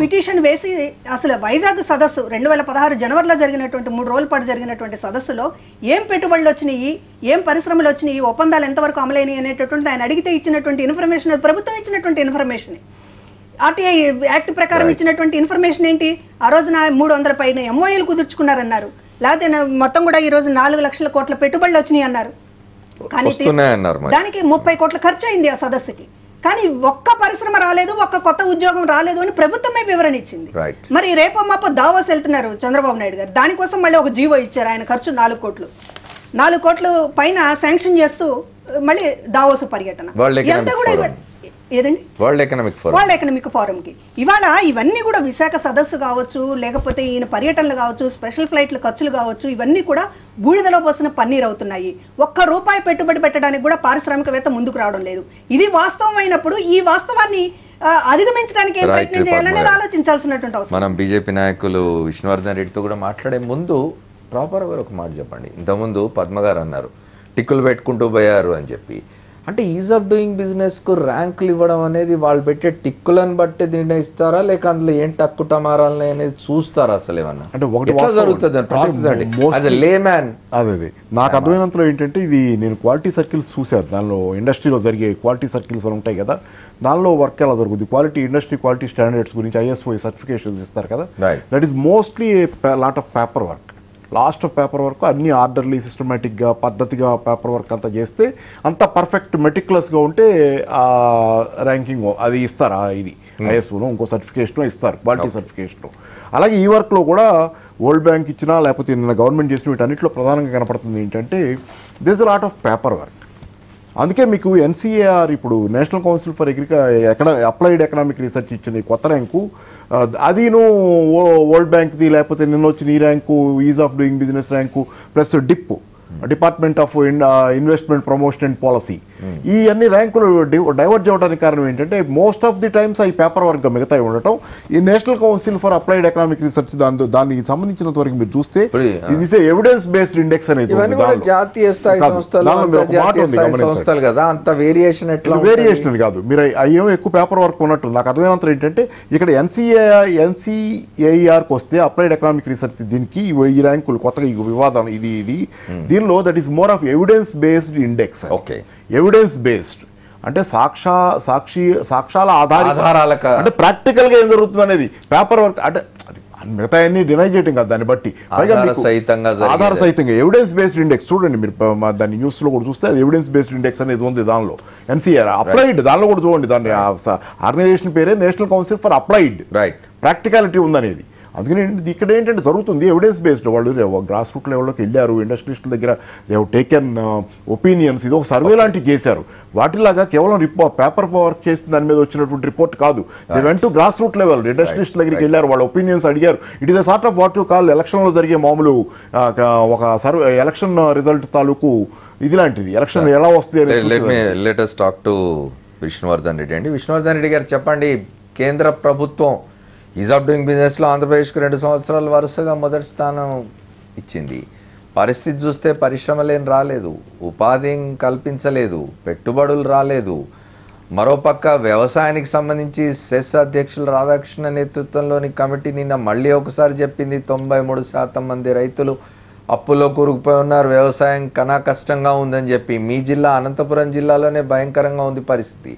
పిటిషన్ వేసి అసలు వైజాగ్ సదస్సు 2016 జనవరిలో జరిగినటువంటి 3 రోజుల పాటు జరిగినటువంటి సదస్సులో ఏం పెట్టుబడులు వచ్చినాయి, ఏం పరిశ్రమలు వచ్చినాయి, ఒప్పందాలు ఎంతవరకు అమలైనవి అనేటటువంటి ఆయన అడిగితే ఇచ్చినటువంటి ఇన్ఫర్మేషన్, ప్రభుత్వం ఇచ్చినటువంటి ఇన్ఫర్మేషన్, ఆర్టీఐ యాక్ట్ ప్రకారం ఇచ్చినటువంటి ఇన్ఫర్మేషన్ ఏంటి, ఆ రోజున 300 పైన ఎంఓఏలు కుదుర్చుకున్నారన్నారు. లేకపోతే మొత్తం కూడా ఈ రోజు 4 లక్షల కోట్ల పెట్టుబడులు వచ్చినాయి అన్నారు. కానీ దానికి 30 కోట్ల ఖర్చు అయింది ఆ సదస్సుకి. కానీ ఒక్క పరిశ్రమ రాలేదు, ఒక్క కొత్త ఉద్యోగం రాలేదు అని ప్రభుత్వమే వివరణ ఇచ్చింది. మరి రేపో మాపో దావోస్ వెళ్తున్నారు చంద్రబాబు నాయుడు గారు, దానికోసం మళ్ళీ ఒక జీవో ఇచ్చారు. ఆయన ఖర్చు 4 కోట్లు పైన శాంక్షన్ చేస్తూ మళ్ళీ దావోస్ పర్యటన. ఎంత కూడా ఏదండి వరల్డ్ ఎకనామిక్ ఫోరంకి ఇవాళ ఇవన్నీ కూడా విశాఖ సదస్సు కావచ్చు, లేకపోతే ఈయన పర్యటనలు కావచ్చు, స్పెషల్ ఫ్లైట్ల ఖర్చులు కావచ్చు, ఇవన్నీ కూడా బూడిదలో పోసిన పన్నీర్ అవుతున్నాయి. ₹1 పెట్టుబడి పెట్టడానికి కూడా పారిశ్రామికవేత్త ముందుకు రావడం లేదు. ఇది వాస్తవం అయినప్పుడు ఈ వాస్తవాన్ని అధిగమించడానికి ఏం ప్రయత్నం చేయాలనేది ఆలోచించాల్సినటువంటి అవసరం. మనం బీజేపీ నాయకులు విష్ణువర్ధన్ రెడ్డితో కూడా మాట్లాడే ముందు ప్రాపర్ గా ఒక మాట చెప్పండి. ఇంతకుముందు పద్మ గారు అన్నారు టిక్కులు పెట్టుకుంటూ పోయారు అని చెప్పి. అంటే ఈజ్ ఆఫ్ డూయింగ్ బిజినెస్ కు ర్యాంకులు ఇవ్వడం అనేది వాళ్ళు పెట్టే టిక్కులను బట్టి నిర్ణయిస్తారా, లేక అందులో ఏం టక్కు టమారాలని అనేది చూస్తారా అసలు ఏమన్నా? అంటే అదే నాకు అర్థమైనంతలో ఏంటంటే, ఇది నేను క్వాలిటీ సర్కిల్స్ చూశాను. దానిలో ఇండస్ట్రీలో జరిగే క్వాలిటీ సర్కిల్స్ అని ఉంటాయి కదా, దానిలో వర్క్ ఎలా జరుగుతుంది, క్వాలిటీ ఇండస్ట్రీ క్వాలిటీ స్టాండర్డ్స్ గురించి ISO సర్టిఫికేషన్స్ ఇస్తారు కదా, that is mostly lot of paper work. Last paper work అన్ని ఆర్డర్లీ సిస్టమేటిక్గా పద్ధతిగా పేపర్ వర్క్ అంతా చేస్తే అంత పర్ఫెక్ట్ మెటిక్యులస్గా ఉంటే ఆ ర్యాంకింగ్ అది ఇస్తారు. ఇది ఐఎస్ఓలో ఇంకో సర్టిఫికేషన్ ఇస్తారు, క్వాలిటీ సర్టిఫికేషన్. అలాగే ఈ వర్క్లో కూడా వరల్డ్ బ్యాంక్ ఇచ్చినా లేకపోతే నిన్న గవర్నమెంట్ చేసిన వీటన్నిటిలో ప్రధానంగా కనపడుతుంది ఏంటంటే this lot of paper work. అందుకే మీకు ఎన్సీఏఆర్ ఇప్పుడు national council for applied economic research ఇచ్చిన కొత్త ర్యాంకు అదిను వరల్డ్ బ్యాంక్ది లేకపోతే నిన్న వచ్చిన ఈ rank is of doing business rank plus dip department of investment promotion and policy ఈ అన్ని ర్యాంకులు డైవర్జ్ అవ్వడానికి కారణం ఏంటంటే మోస్ట్ ఆఫ్ ది టైమ్స్ ఈ పేపర్ వర్క్ మిగతా ఉండటం. ఈ national council for applied economic research దానికి సంబంధించినంత వరకు మీరు చూస్తే ఇది ఎవిడెన్స్ బేస్డ్ ఇండెక్స్ అనేది జాతీయ స్థాయి సంస్థలు కదా, అంత వేరియేషన్ వేరియేషన్ కాదు. మీరు అయ్యేమో ఎక్కువ పేపర్ వర్క్ ఉన్నట్టు నాకు అర్థమైనంత ఏంటంటే ఇక్కడ ఎన్సీఏఆర్కి వస్తే అప్లైడ్ ఎకనామిక్ రీసెర్చ్ దీనికి ఈ ర్యాంకులు కొత్తగా ఈ వివాదం ఇది దీనిలో that is more of evidence based index. Okay, evidence based అంటే సాక్ష్యాల ఆధారాలకు అంటే ప్రాక్టికల్ గా ఏం జరుగుతుంది అనేది పేపర్ వర్క్ అంటే మిగతా అన్ని డినై చేయటం కాదు. దాన్ని బట్టి ఆధార సహితంగా ఎవిడెన్స్ బేస్డ్ ఇండెక్స్ చూడండి మీరు దాన్ని న్యూస్ లో కూడా చూస్తే అది ఎవిడెన్స్ బేస్డ్ ఇండెక్స్ అనేది ఉంది. దానిలో ఎన్సీఆర్ అప్లైడ్ దానిలో కూడా చూడండి, దాని ఆర్గనైజేషన్ పేరే national council for applied practicality ఉందనేది. అందుకని ఇక్కడ ఏంటంటే జరుగుతుంది ఎవిడెన్స్ బేస్డ్. వాళ్ళు గ్రాస్ రూట్ లెవెల్లోకి వెళ్ళారు, ఇండస్ట్రియలిస్టుల దగ్గర టేకెన్ ఒపీనియన్స్, ఇది ఒక సర్వే లాంటివి చేశారు. వాటిలాగా కేవలం పేపర్ వర్క్ చేసిన దాని మీద వచ్చినటువంటి రిపోర్ట్ కాదు. They went to grass root level, ఇండస్ట్రియలిస్టుల దగ్గరికి వెళ్ళారు, వాళ్ళ ఒపీనియన్స్ అడిగారు. It is a sort of what you call ఎలక్షన్లో జరిగే మామూలు ఒక సర్వే ఎలక్షన్ రిజల్ట్ తాలూకు ఇది లాంటిది. ఎలక్షన్ ఎలా వస్తుంది. Let us talk to Vishnuvardhan Reddy అండి. విష్ణువర్ధన్ రెడ్డి గారు చెప్పండి, కేంద్ర ప్రభుత్వం ఈజ్ ఆఫ్ డూయింగ్ బిజినెస్లో ఆంధ్రప్రదేశ్కు 2 సంవత్సరాలు వరుసగా మొదటి స్థానం ఇచ్చింది. పరిస్థితి చూస్తే పరిశ్రమలేం రాలేదు, ఉపాధి కల్పించలేదు, పెట్టుబడులు రాలేదు. మరోపక్క వ్యవసాయానికి సంబంధించి సెస్ అధ్యక్షులు రాధాకృష్ణ నేతృత్వంలోని కమిటీ నిన్న మళ్ళీ ఒకసారి చెప్పింది 93% మంది రైతులు అప్పులో కూరుకుపోయి ఉన్నారు, వ్యవసాయం కన్నా కష్టంగా ఉందని చెప్పి. మీ జిల్లా అనంతపురం జిల్లాలోనే భయంకరంగా ఉంది పరిస్థితి.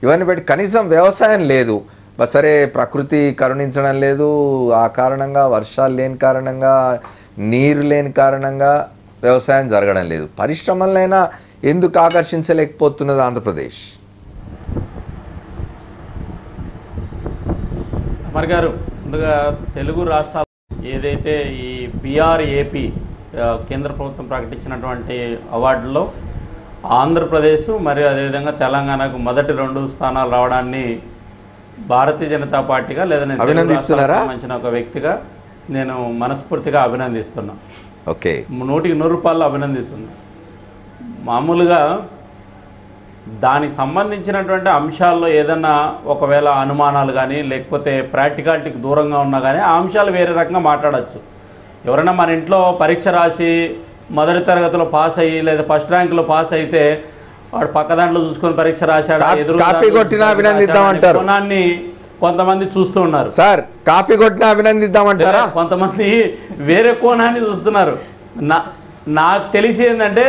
ఇవన్నీ బట్టి కనీసం వ్యవసాయం లేదు. సరే, ప్రకృతి కరుణించడం లేదు, ఆ కారణంగా వర్షాలు లేని కారణంగా నీరు లేని కారణంగా వ్యవసాయం జరగడం లేదు. పరిశ్రమలైనా ఎందుకు ఆకర్షించలేకపోతున్నది ఆంధ్రప్రదేశ్? అమర్ గారు, ముందుగా తెలుగు రాష్ట్రాలు ఏదైతే ఈ BRAP కేంద్ర ప్రభుత్వం ప్రకటించినటువంటి అవార్డుల్లో ఆంధ్రప్రదేశ్ మరియు అదేవిధంగా తెలంగాణకు మొదటి 2 స్థానాలు రావడాన్ని భారతీయ జనతా పార్టీగా లేదా సంబంధించిన ఒక వ్యక్తిగా నేను మనస్ఫూర్తిగా అభినందిస్తున్నా. ఓకే, 100% అభినందిస్తున్నా. మామూలుగా దానికి సంబంధించినటువంటి అంశాల్లో ఏదన్నా ఒకవేళ అనుమానాలు కానీ లేకపోతే ప్రాక్టికాలిటీకి దూరంగా ఉన్నా కానీ ఆ అంశాలు వేరే రకంగా మాట్లాడచ్చు. ఎవరైనా మన ఇంట్లో పరీక్ష రాసి మొదటి తరగతిలో పాస్ అయ్యి లేదా ఫస్ట్ ర్యాంకులో పాస్ అయితే వాడు పక్క దాంట్లో చూసుకొని పరీక్ష రాశాడు, కాపీ కొట్టినా అభినందిద్దామంటారు. కోణాన్ని కొంతమంది చూస్తూ ఉన్నారు. సార్, కాపీ కొట్టినా అభినందిద్దామంటారా? కొంతమంది వేరే కోణాన్ని చూస్తున్నారు. నాకు తెలిసి ఏంటంటే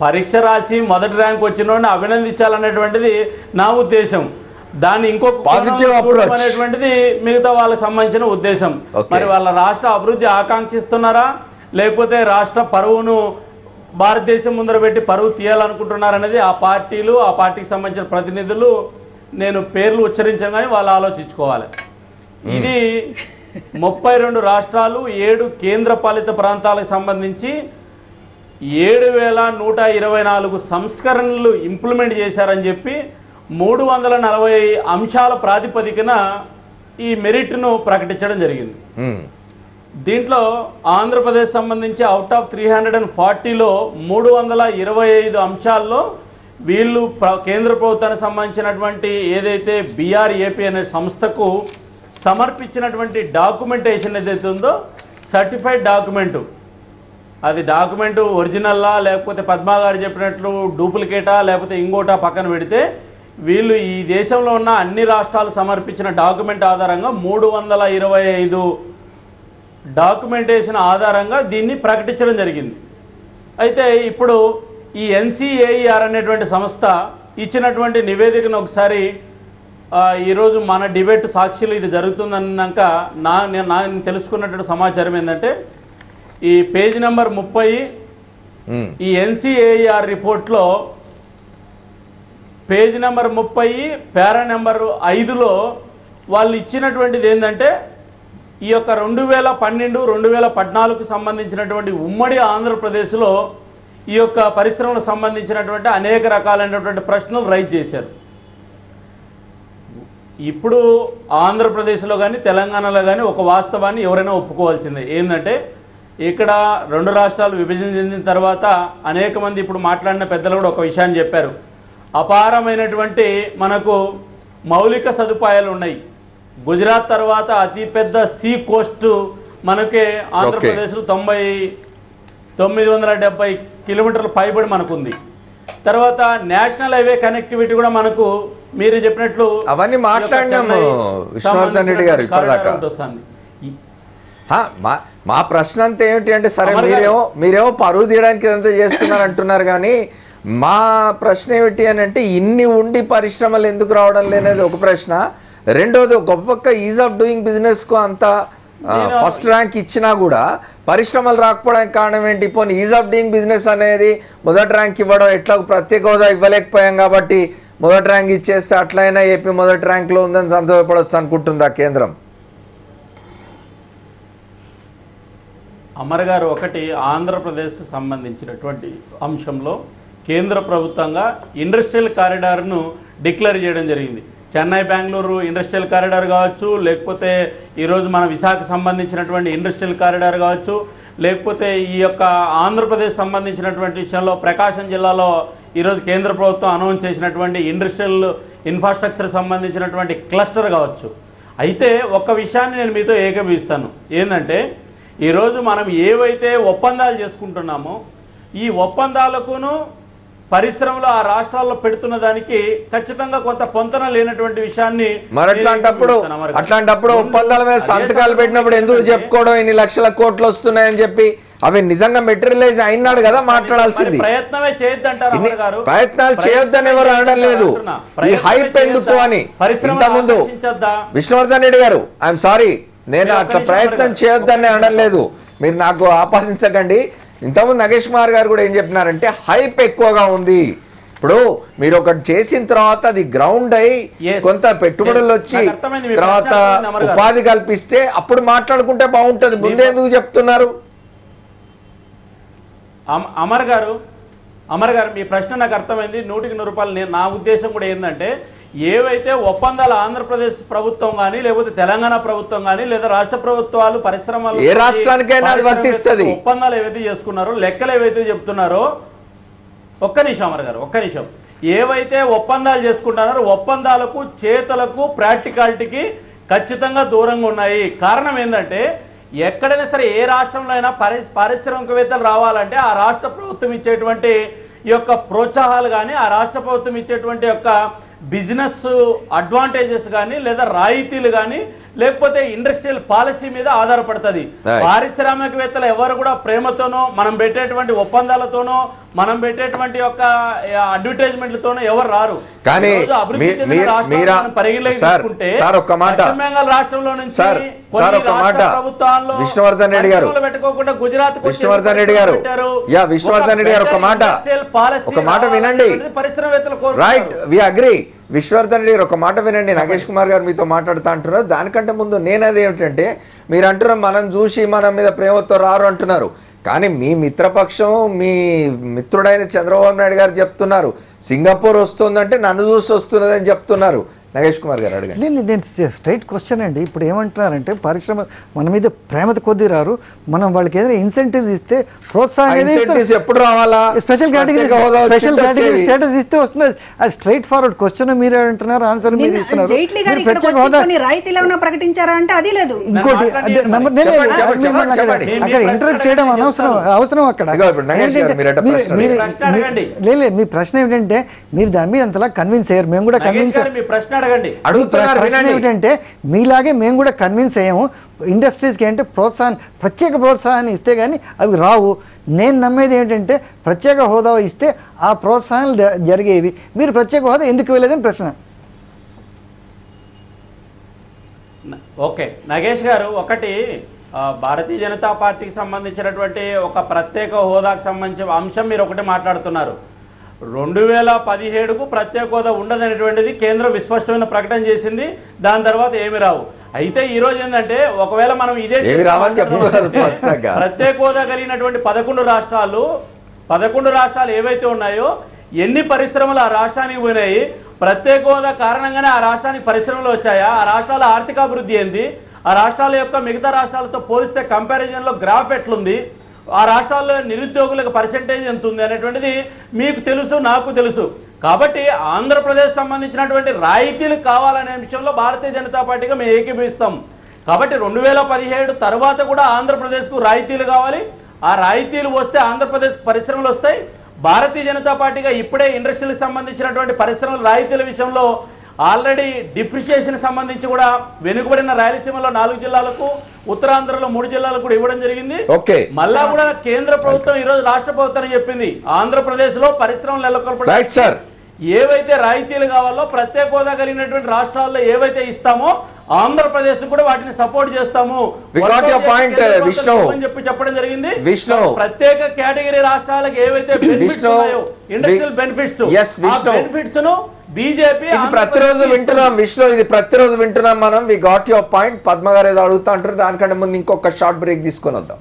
పరీక్ష రాసి మొదటి ర్యాంక్ వచ్చిన వాడిని అభినందించాలనేటువంటిది నా ఉద్దేశం. దాన్ని ఇంకొక పాజిటివ్ అప్రోచ్ అనేటువంటిది మిగతా వాళ్ళకి సంబంధించిన ఉద్దేశం. మరి వాళ్ళ రాష్ట్ర అభివృద్ధి ఆకాంక్షిస్తున్నారా లేకపోతే రాష్ట్ర పరువును భారతదేశం ముందర పెట్టి పరువు తీయాలనుకుంటున్నారనేది ఆ పార్టీలు ఆ పార్టీకి సంబంధించిన ప్రతినిధులు, నేను పేర్లు ఉచ్చరించగానే వాళ్ళు ఆలోచించుకోవాలి. ఇది 32 రాష్ట్రాలు 7 కేంద్ర పాలిత ప్రాంతాలకు సంబంధించి 7,124 సంస్కరణలు ఇంప్లిమెంట్ చేశారని చెప్పి 340 అంశాల ప్రాతిపదికన ఈ మెరిట్ను ప్రకటించడం జరిగింది. దీంట్లో ఆంధ్రప్రదేశ్ సంబంధించి అవుట్ ఆఫ్ 340లో 325 అంశాల్లో వీళ్ళు కేంద్ర ప్రభుత్వానికి సంబంధించినటువంటి ఏదైతే BRAP అనే సంస్థకు సమర్పించినటువంటి డాక్యుమెంటేషన్ ఏదైతే ఉందో సర్టిఫైడ్ డాక్యుమెంటు, అది డాక్యుమెంటు ఒరిజినల్లా లేకపోతే పద్మా గారు చెప్పినట్లు డూప్లికేటా లేకపోతే ఇంకోటా పక్కన పెడితే వీళ్ళు ఈ దేశంలో ఉన్న అన్ని రాష్ట్రాలు సమర్పించిన డాక్యుమెంట్ ఆధారంగా 325 డాక్యుమెంటేషన్ ఆధారంగా దీన్ని ప్రకటించడం జరిగింది. అయితే ఇప్పుడు ఈ NCAER అనేటువంటి సంస్థ ఇచ్చినటువంటి నివేదికను ఒకసారి ఈరోజు మన డిబేట్ సాక్షిలో ఇది జరుగుతుందన్నాక నేను తెలుసుకున్నటువంటి సమాచారం ఏంటంటే ఈ పేజ్ నెంబర్ 30 ఈ ఎన్సీఏఆర్ రిపోర్ట్లో పేజ్ నెంబర్ 30 పారా నెంబర్ 5లో వాళ్ళు ఇచ్చినటువంటిది ఏంటంటే ఈ యొక్క 2012-2014కు సంబంధించినటువంటి ఉమ్మడి ఆంధ్రప్రదేశ్లో ఈ యొక్క పరిశ్రమలకు సంబంధించినటువంటి అనేక రకాలైనటువంటి ప్రశ్నలు రైజ్ చేశారు. ఇప్పుడు ఆంధ్రప్రదేశ్లో కానీ తెలంగాణలో కానీ ఒక వాస్తవాన్ని ఎవరైనా ఒప్పుకోవాల్సిందే. ఏంటంటే ఇక్కడ 2 రాష్ట్రాలు విభజన చెందిన తర్వాత అనేక మంది ఇప్పుడు మాట్లాడిన పెద్దలు కూడా ఒక విషయాన్ని చెప్పారు. అపారమైనటువంటి మనకు మౌలిక సదుపాయాలు ఉన్నాయి. గుజరాత్ తర్వాత అతిపెద్ద సీ కోస్ట్ మనకే ఆంధ్రప్రదేశ్లో 970 కిలోమీటర్ల పైబడి మనకుంది. తర్వాత నేషనల్ హైవే కనెక్టివిటీ కూడా మనకు మీరు చెప్పినట్లు అవన్నీ మాట్లాడినాము విష్ణువర్ధన్ రెడ్డి గారు ఇప్పటిదాకా. మా ప్రశ్న అంతా ఏమిటి అంటే సరే మీరేమో పరువు తీయడానికి ఇదంతా చేస్తున్నారు అంటున్నారు, కానీ మా ప్రశ్న ఏమిటి అని అంటే ఇన్ని ఉండి పరిశ్రమలు ఎందుకు రావడం లేనేది ఒక ప్రశ్న. రెండోది ఒక పక్క ఈజ్ ఆఫ్ డూయింగ్ బిజినెస్ కు అంత ఫస్ట్ ర్యాంక్ ఇచ్చినా కూడా పరిశ్రమలు రాకపోవడానికి కారణం ఏంటి? పోనీ ఈజ్ ఆఫ్ డూయింగ్ బిజినెస్ అనేది మొదటి ర్యాంక్ ఇవ్వడం, ఎట్లా ప్రత్యేక హోదా ఇవ్వలేకపోయాం కాబట్టి మొదటి ర్యాంక్ ఇచ్చేస్తే అట్లయినా ఏపీ మొదటి ర్యాంక్లో ఉందని సంతోషపడవచ్చు అనుకుంటుందా కేంద్రం? అమర్ గారు, ఒకటి ఆంధ్రప్రదేశ్ సంబంధించినటువంటి అంశంలో కేంద్ర ప్రభుత్వంగా ఇండస్ట్రియల్ కారిడార్ను డిక్లేర్ చేయడం జరిగింది. చెన్నై బెంగళూరు ఇండస్ట్రియల్ కారిడార్ కావచ్చు, లేకపోతే ఈరోజు మన విశాఖ సంబంధించినటువంటి ఇండస్ట్రియల్ కారిడార్ కావచ్చు, లేకపోతే ఈ యొక్క ఆంధ్రప్రదేశ్ సంబంధించినటువంటి విషయంలో ప్రకాశం జిల్లాలో ఈరోజు కేంద్ర ప్రభుత్వం అనౌన్స్ చేసినటువంటి ఇండస్ట్రియల్ ఇన్ఫ్రాస్ట్రక్చర్ సంబంధించినటువంటి క్లస్టర్ కావచ్చు. అయితే ఒక్క విషయాన్ని నేను మీతో ఏకీభవిస్తాను. ఏంటంటే ఈరోజు మనం ఏవైతే ఒప్పందాలు చేసుకుంటున్నామో ఈ ఒప్పందాలకును పరిశ్రమలు ఆ రాష్ట్రాల్లో పెడుతున్న దానికి ఖచ్చితంగా కొంత పొంతన లేనటువంటి విషయాన్ని మరి అట్లాంటప్పుడు ఒప్పందాల మీద సంతకాలు పెట్టినప్పుడు ఎందుకు చెప్పుకోవడం ఇన్ని లక్షల కోట్లు వస్తున్నాయని చెప్పి? అవి నిజంగా మెటీరియలైజ్ అయినాడు కదా మాట్లాడాల్సింది. ప్రయత్నమే చేయొద్దంటారు ప్రయత్నాలు చేయొద్దని ఎవరు అనడం లేదు. ఈ హైప్ ఎందుకు అని ఇంతకుముందు విష్ణువర్ధన్ రెడ్డి గారు, ఐఎమ్ సారీ, నేను అట్లా ప్రయత్నం చేయొద్దని అనడం లేదు, మీరు నాకు ఆపాదించకండి. ఇంతకుముందు నగేష్ కుమార్ గారు కూడా ఏం చెప్పినారంటే హైప్ ఎక్కువగా ఉంది. ఇప్పుడు మీరు ఒకటి చేసిన తర్వాత అది గ్రౌండ్ అయి కొంత పెట్టుబడులు వచ్చి తర్వాత ఉపాధి కల్పిస్తే అప్పుడు మాట్లాడుకుంటే బాగుంటుంది. ముందే ఎందుకు చెప్తున్నారు? అమర్ గారు మీ ప్రశ్న నాకు అర్థమైంది. 100కి 100. నా ఉద్దేశం కూడా ఏంటంటే ఏవైతే ఒప్పందాలు ఆంధ్రప్రదేశ్ ప్రభుత్వం కానీ లేకపోతే తెలంగాణ ప్రభుత్వం కానీ లేదా రాష్ట్ర ప్రభుత్వాలు పరిశ్రమలు ఏ రాష్ట్రానికైనా వర్తిస్తుంది ఒప్పందాలు ఏవైతే చేసుకున్నారో లెక్కలు ఏవైతే చెప్తున్నారో, ఒక్క నిమిషం అమర్ గారు, ఒక్క నిమిషం, ఏవైతే ఒప్పందాలు చేసుకుంటున్నారో ఒప్పందాలకు చేతలకు ప్రాక్టికాలిటీకి ఖచ్చితంగా దూరంగా ఉన్నాయి. కారణం ఏంటంటే ఎక్కడైనా సరే ఏ రాష్ట్రంలో అయినా పారిశ్రామికవేత్తలు రావాలంటే ఆ రాష్ట్ర ప్రభుత్వం ఇచ్చేటువంటి ఈ యొక్క ప్రోత్సాహాలు కానీ ఆ రాష్ట్ర ప్రభుత్వం ఇచ్చేటువంటి యొక్క బిజినెస్ అడ్వాంటేజెస్ కానీ లేదా రాయితీలు కానీ లేకపోతే ఇండస్ట్రియల్ పాలసీ మీద ఆధారపడుతుంది. పారిశ్రామికవేత్తలు ఎవరు కూడా ప్రేమతోనో మనం పెట్టేటువంటి ఒప్పందాలతోనో మనం పెట్టేటువంటి యొక్క అడ్వర్టైజ్మెంట్లతోనో ఎవరు రారు. కానీ పరిగణలోకి తీసుకుంటే పశ్చిమ బెంగాల్ రాష్ట్రంలో నుంచి ప్రభుత్వాల్లో విష్ణువర్ధన్ రెడ్డి గారు పెట్టుకోకుండా గుజరాత్ విష్ణువర్ధన్ రెడ్డి గారు ఒక మాట వినండి. పరిశ్రమవేత్తలు right, we agree. Vishnuvardhan Reddy garu ఒక మాట వినండి. నగేష్ కుమార్ గారు మీతో మాట్లాడుతూ అంటున్నారు. దానికంటే ముందు నేనది ఏమిటంటే మీరు అంటున్నారు మనం చూసి మన మీద ప్రేమతో రారు అంటున్నారు. కానీ మీ మిత్రపక్షం మీ మిత్రుడైన చంద్రబాబు నాయుడు గారు చెప్తున్నారు సింగపూర్ వస్తుందంటే నన్ను చూసి వస్తున్నదని చెప్తున్నారు. నగేష్ కుమార్ గారు అడగండి. నేను స్ట్రైట్ క్వశ్చన్ అండి. ఇప్పుడు ఏమంటున్నారంటే పరిశ్రమ మన మీద ప్రేమతో కొద్ది రారు, మనం వాళ్ళకి ఏదైనా ఇన్సెంటివ్స్ ఇస్తే ప్రోత్సాహం ఎప్పుడు రావాలా? స్పెషల్ కేటగిరీ స్టేటస్ ఇస్తే వస్తుంది. అది స్ట్రైట్ ఫార్వర్డ్ క్వశ్చన్. మీరు అంటున్నారు, ఆన్సర్ మీరు ఇస్తున్నారు. ప్రత్యేక హోదా రాయితీలు ఏమైనా ప్రకటించారా అంటే అది లేదు. ఇంకోటి అక్కడ ఇంటరప్ట్ చేయడం అవసరం అక్కడ. మీ ప్రశ్న ఏమిటంటే మీరు దాని మీద అంతలా కన్విన్స్ అయ్యారు, మేము కూడా కన్విన్స్ ఏంటంటే మీలాగే మేము కూడా కన్విన్స్ అయ్యాము. ఇండస్ట్రీస్కి అంటే ప్రత్యేక ప్రోత్సాహాన్ని ఇస్తే కానీ అవి రావు. నేను నమ్మేది ఏంటంటే ప్రత్యేక హోదా ఇస్తే ఆ ప్రోత్సాహాలు జరిగేవి. మీరు ప్రత్యేక హోదా ఎందుకు వెళ్ళేదని ప్రశ్న. ఓకే నగేష్ గారు, ఒకటి భారతీయ జనతా పార్టీకి సంబంధించినటువంటి ఒక ప్రత్యేక హోదాకు సంబంధించిన అంశం మీరు ఒకటి మాట్లాడుతున్నారు. 2017కు ప్రత్యేక హోదా ఉండదనేటువంటిది కేంద్రం విస్పష్టమైన ప్రకటన చేసింది. దాని తర్వాత ఏమి రావు. అయితే ఈ రోజు ఏంటంటే ఒకవేళ మనం ఇదే ప్రత్యేక హోదా కలిగినటువంటి 11 రాష్ట్రాలు ఏవైతే ఉన్నాయో ఎన్ని పరిశ్రమలు ఆ రాష్ట్రానికి పోయినాయి, ప్రత్యేక హోదా కారణంగానే ఆ రాష్ట్రానికి పరిశ్రమలు వచ్చాయా, ఆ రాష్ట్రాల ఆర్థికాభివృద్ధి ఏంది, ఆ రాష్ట్రాల యొక్క మిగతా రాష్ట్రాలతో పోలిస్తే కంపారిజన్లో గ్రాఫ్ ఎట్లుంది, ఆ రాష్ట్రాల్లో నిరుద్యోగులకు పర్సెంటేజ్ ఎంత ఉంది అనేటువంటిది మీకు తెలుసు, నాకు తెలుసు. కాబట్టి ఆంధ్రప్రదేశ్ సంబంధించినటువంటి రాయితీలు కావాలనే విషయంలో భారతీయ జనతా పార్టీగా మేము ఏకీభవిస్తాం. కాబట్టి 2017 తర్వాత కూడా ఆంధ్రప్రదేశ్కు రాయితీలు కావాలి. ఆ రాయితీలు వస్తే ఆంధ్రప్రదేశ్ పరిశ్రమలు వస్తాయి. భారతీయ జనతా పార్టీగా ఇప్పుడే ఇండస్ట్రీలకు సంబంధించినటువంటి పరిశ్రమల రాయితీల విషయంలో ఆల్రెడీ డిప్రిషియేషన్ సంబంధించి కూడా వెనుకబడిన రాయలసీమలో 4 జిల్లాలకు, ఉత్తరాంధ్రలో 3 జిల్లాలకు కూడా ఇవ్వడం జరిగింది. మళ్ళా కూడా కేంద్ర ప్రభుత్వం ఈ రోజు రాష్ట్ర ప్రభుత్వం చెప్పింది ఆంధ్రప్రదేశ్ లో పరిశ్రమలు నెలకొల్పడానికి ఏవైతే రాయితీలు కావాలో ప్రత్యేక హోదా కలిగినటువంటి రాష్ట్రాల్లో ఏవైతే ఇస్తామో ఆంధ్రప్రదేశ్ కూడా వాటిని సపోర్ట్ చేస్తాము చెప్పి చెప్పడం జరిగింది. ప్రత్యేక కేటగిరీ రాష్ట్రాలకు ఏవైతే బెనిఫిట్స్ ఉన్నాయో ఇండస్ట్రియల్ బెనిఫిట్స్, ఆ బెనిఫిట్స్ ను బీజేపీ ప్రతిరోజు వింటున్నాం. విష్ణు, ఇది ప్రతిరోజు వింటున్నాం మనం. We got your point. Padma గారు ఏదో అడుగుతా అంటారు. దానికంటే ముందు ఇంకొక షార్ట్ బ్రేక్ తీసుకొని వద్దాం.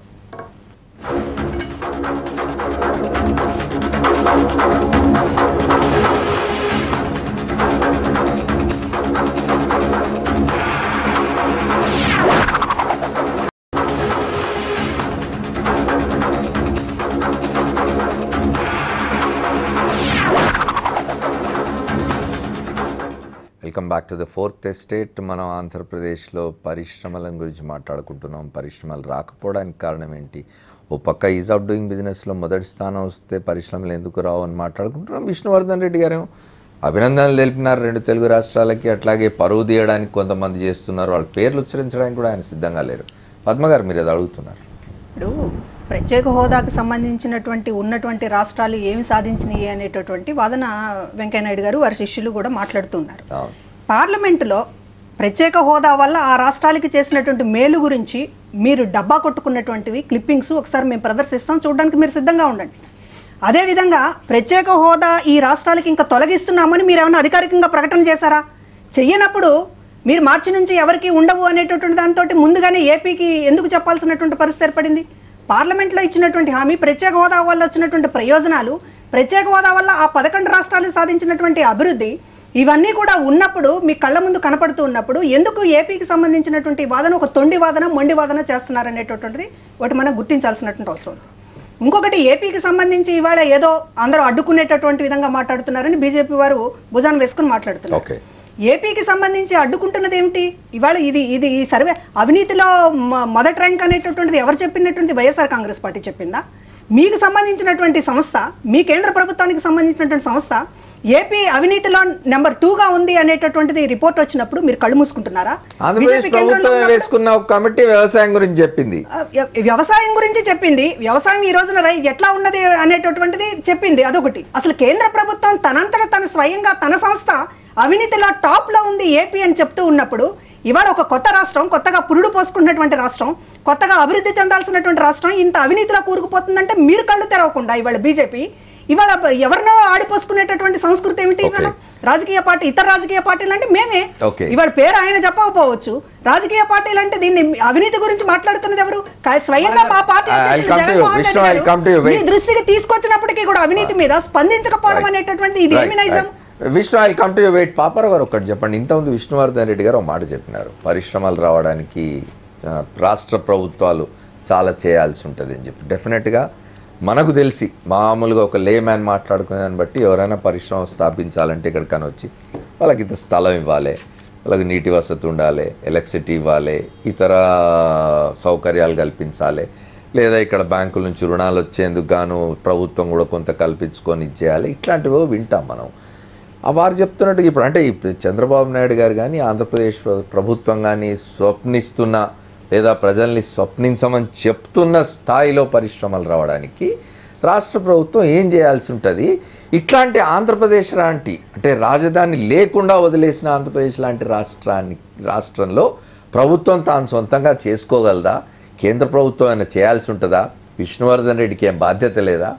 Welcome back to the fourth estate. మనం ఆంధ్రప్రదేశ్లో పరిశ్రమల గురించి మాట్లాడుకుంటున్నాం. పరిశ్రమలు రాకపోవడానికి కారణం ఏంటి? ఓ పక్క ఈజ్ ఆఫ్ డూయింగ్ బిజినెస్లో మొదటి స్థానం వస్తే పరిశ్రమలు ఎందుకు రావు అని మాట్లాడుకుంటున్నాం. విష్ణువర్ధన్ రెడ్డి గారు అభినందనలు తెలిపినారు 2 తెలుగు రాష్ట్రాలకి. అట్లాగే పరువు తీయడానికి కొంతమంది చేస్తున్నారు. వాళ్ళ పేర్లు ఉచ్చరించడానికి కూడా ఆయన సిద్ధంగా లేరు. పద్మ గారు మీరు అది అడుగుతున్నారు. ఇప్పుడు ప్రత్యేక హోదాకు సంబంధించినటువంటి ఉన్నటువంటి రాష్ట్రాలు ఏమి సాధించినాయి అనేటటువంటి వాదన వెంకయ్యనాయుడు గారు వారి శిష్యులు కూడా మాట్లాడుతున్నారు. పార్లమెంటులో ప్రత్యేక హోదా వల్ల ఆ రాష్ట్రాలకి చేసినటువంటి మేలు గురించి మీరు డబ్బా కొట్టుకున్నటువంటివి క్లిప్పింగ్స్ ఒకసారి మేము ప్రదర్శిస్తాం, చూడడానికి మీరు సిద్ధంగా ఉండండి. అదేవిధంగా ప్రత్యేక హోదా ఈ రాష్ట్రాలకి ఇంకా తొలగిస్తున్నామని మీరు ఏమైనా అధికారికంగా ప్రకటన చేశారా? చెయ్యనప్పుడు మీరు మార్చి నుంచి ఎవరికి ఉండవు అనేటటువంటి దాంతో ముందుగానే ఏపీకి ఎందుకు చెప్పాల్సినటువంటి పరిస్థితి ఏర్పడింది? పార్లమెంట్లో ఇచ్చినటువంటి హామీ, ప్రత్యేక హోదా వల్ల వచ్చినటువంటి ప్రయోజనాలు, ప్రత్యేక హోదా వల్ల ఆ 11 రాష్ట్రాలు సాధించినటువంటి అభివృద్ధి, ఇవన్నీ కూడా ఉన్నప్పుడు మీ కళ్ళ ముందు కనపడుతూ ఉన్నప్పుడు ఎందుకు ఏపీకి సంబంధించినటువంటి వాదన ఒక తొండి వాదన, మొండి వాదన చేస్తున్నారనేటటువంటిది ఒకటి మనం గుర్తించాల్సినటువంటి అవసరం. ఇంకొకటి, ఏపీకి సంబంధించి ఇవాళ ఏదో అందరూ అడ్డుకునేటటువంటి విధంగా మాట్లాడుతున్నారని బీజేపీ వారు భుజాన్ని వేసుకుని మాట్లాడుతున్నారు. ఏపీకి సంబంధించి అడ్డుకుంటున్నది ఏమిటి? ఇవాళ ఇది ఈ సర్వే అవినీతిలో మొదటి ర్యాంక్ అనేటటువంటిది ఎవరు చెప్పినటువంటి వైఎస్ఆర్ కాంగ్రెస్ పార్టీ చెప్పిందా? మీకు సంబంధించినటువంటి సంస్థ, మీ కేంద్ర ప్రభుత్వానికి సంబంధించినటువంటి సంస్థ ఏపీ అవినీతిలో నెంబర్ 2గా ఉంది అనేటటువంటిది రిపోర్ట్ వచ్చినప్పుడు మీరు కళ్ళు మూసుకుంటున్నారా? కమిటీ వ్యవసాయం గురించి చెప్పింది, వ్యవసాయం గురించి చెప్పింది. వ్యవసాయం ఈ రోజున ఎట్లా ఉన్నది అనేటటువంటిది చెప్పింది. అదొకటి. అసలు కేంద్ర ప్రభుత్వం తనంతట తన స్వయంగా తన సంస్థ అవినీతిలో టాప్ లో ఉంది ఏపీ అని చెప్తూ ఉన్నప్పుడు, ఇవాళ ఒక కొత్త రాష్ట్రం, కొత్తగా పురుడు పోసుకున్నటువంటి రాష్ట్రం, కొత్తగా అభివృద్ధి చెందాల్సినటువంటి రాష్ట్రం ఇంత అవినీతిలో కూరుకుపోతుందంటే మీరు కళ్ళు తెరవకుండా ఇవాళ బీజేపీ ఇవాళ ఎవరినో ఆడిపోసుకునేటటువంటి సంస్కృతి ఏమిటి? ఇవాళ రాజకీయ పార్టీ, ఇతర రాజకీయ పార్టీలు అంటే మేమే, ఇవాళ పేరు ఆయన చెప్పకపోవచ్చు, రాజకీయ పార్టీలు అంటే దీన్ని అవినీతి గురించి మాట్లాడుతున్నది ఎవరు? స్వయంగా మా పార్టీ మీ దృష్టికి తీసుకొచ్చినప్పటికీ కూడా అవినీతి మీద స్పందించకపోవడం అనేటటువంటి ఇది ఏమి నైజం? Vishnu, I come to you. Wait, Paparao garu ఒకటి చెప్పండి. ఇంతకుముందు విష్ణువర్ధన్ రెడ్డి గారు ఒక మాట చెప్పినారు, పరిశ్రమలు రావడానికి రాష్ట్ర ప్రభుత్వాలు చాలా చేయాల్సి ఉంటుంది అని చెప్పి. డెఫినెట్గా మనకు తెలిసి మామూలుగా ఒక లే మ్యాన్ మాట్లాడుకునే దాన్ని బట్టి ఎవరైనా పరిశ్రమ స్థాపించాలంటే ఇక్కడికైనా వచ్చి వాళ్ళకి ఇంత స్థలం ఇవ్వాలి, వాళ్ళకి నీటి వసతి ఉండాలి, ఎలక్ట్రిసిటీ ఇవ్వాలి, ఇతర సౌకర్యాలు కల్పించాలి, లేదా ఇక్కడ బ్యాంకుల నుంచి రుణాలు వచ్చేందుకు గాను ప్రభుత్వం కూడా కొంత కల్పించుకొని ఇచ్చేయాలి. ఇట్లాంటివో వింటాం మనం. వారు చెప్తున్నట్టు ఇప్పుడు అంటే చంద్రబాబు నాయుడు గారు కానీ ఆంధ్రప్రదేశ్ ప్రభుత్వం కానీ స్వప్నిస్తున్న లేదా ప్రజల్ని స్వప్నించమని చెప్తున్న స్థాయిలో పరిశ్రమలు రావడానికి రాష్ట్ర ప్రభుత్వం ఏం చేయాల్సి ఉంటుంది? ఇట్లాంటి ఆంధ్రప్రదేశ్ లాంటి, అంటే రాజధాని లేకుండా వదిలేసిన ఆంధ్రప్రదేశ్ లాంటి రాష్ట్రంలో ప్రభుత్వం తాను సొంతంగా చేసుకోగలదా? కేంద్ర ప్రభుత్వం ఏమైనా చేయాల్సి ఉంటుందా? విష్ణువర్ధన్ రెడ్డికి ఏం బాధ్యత లేదా?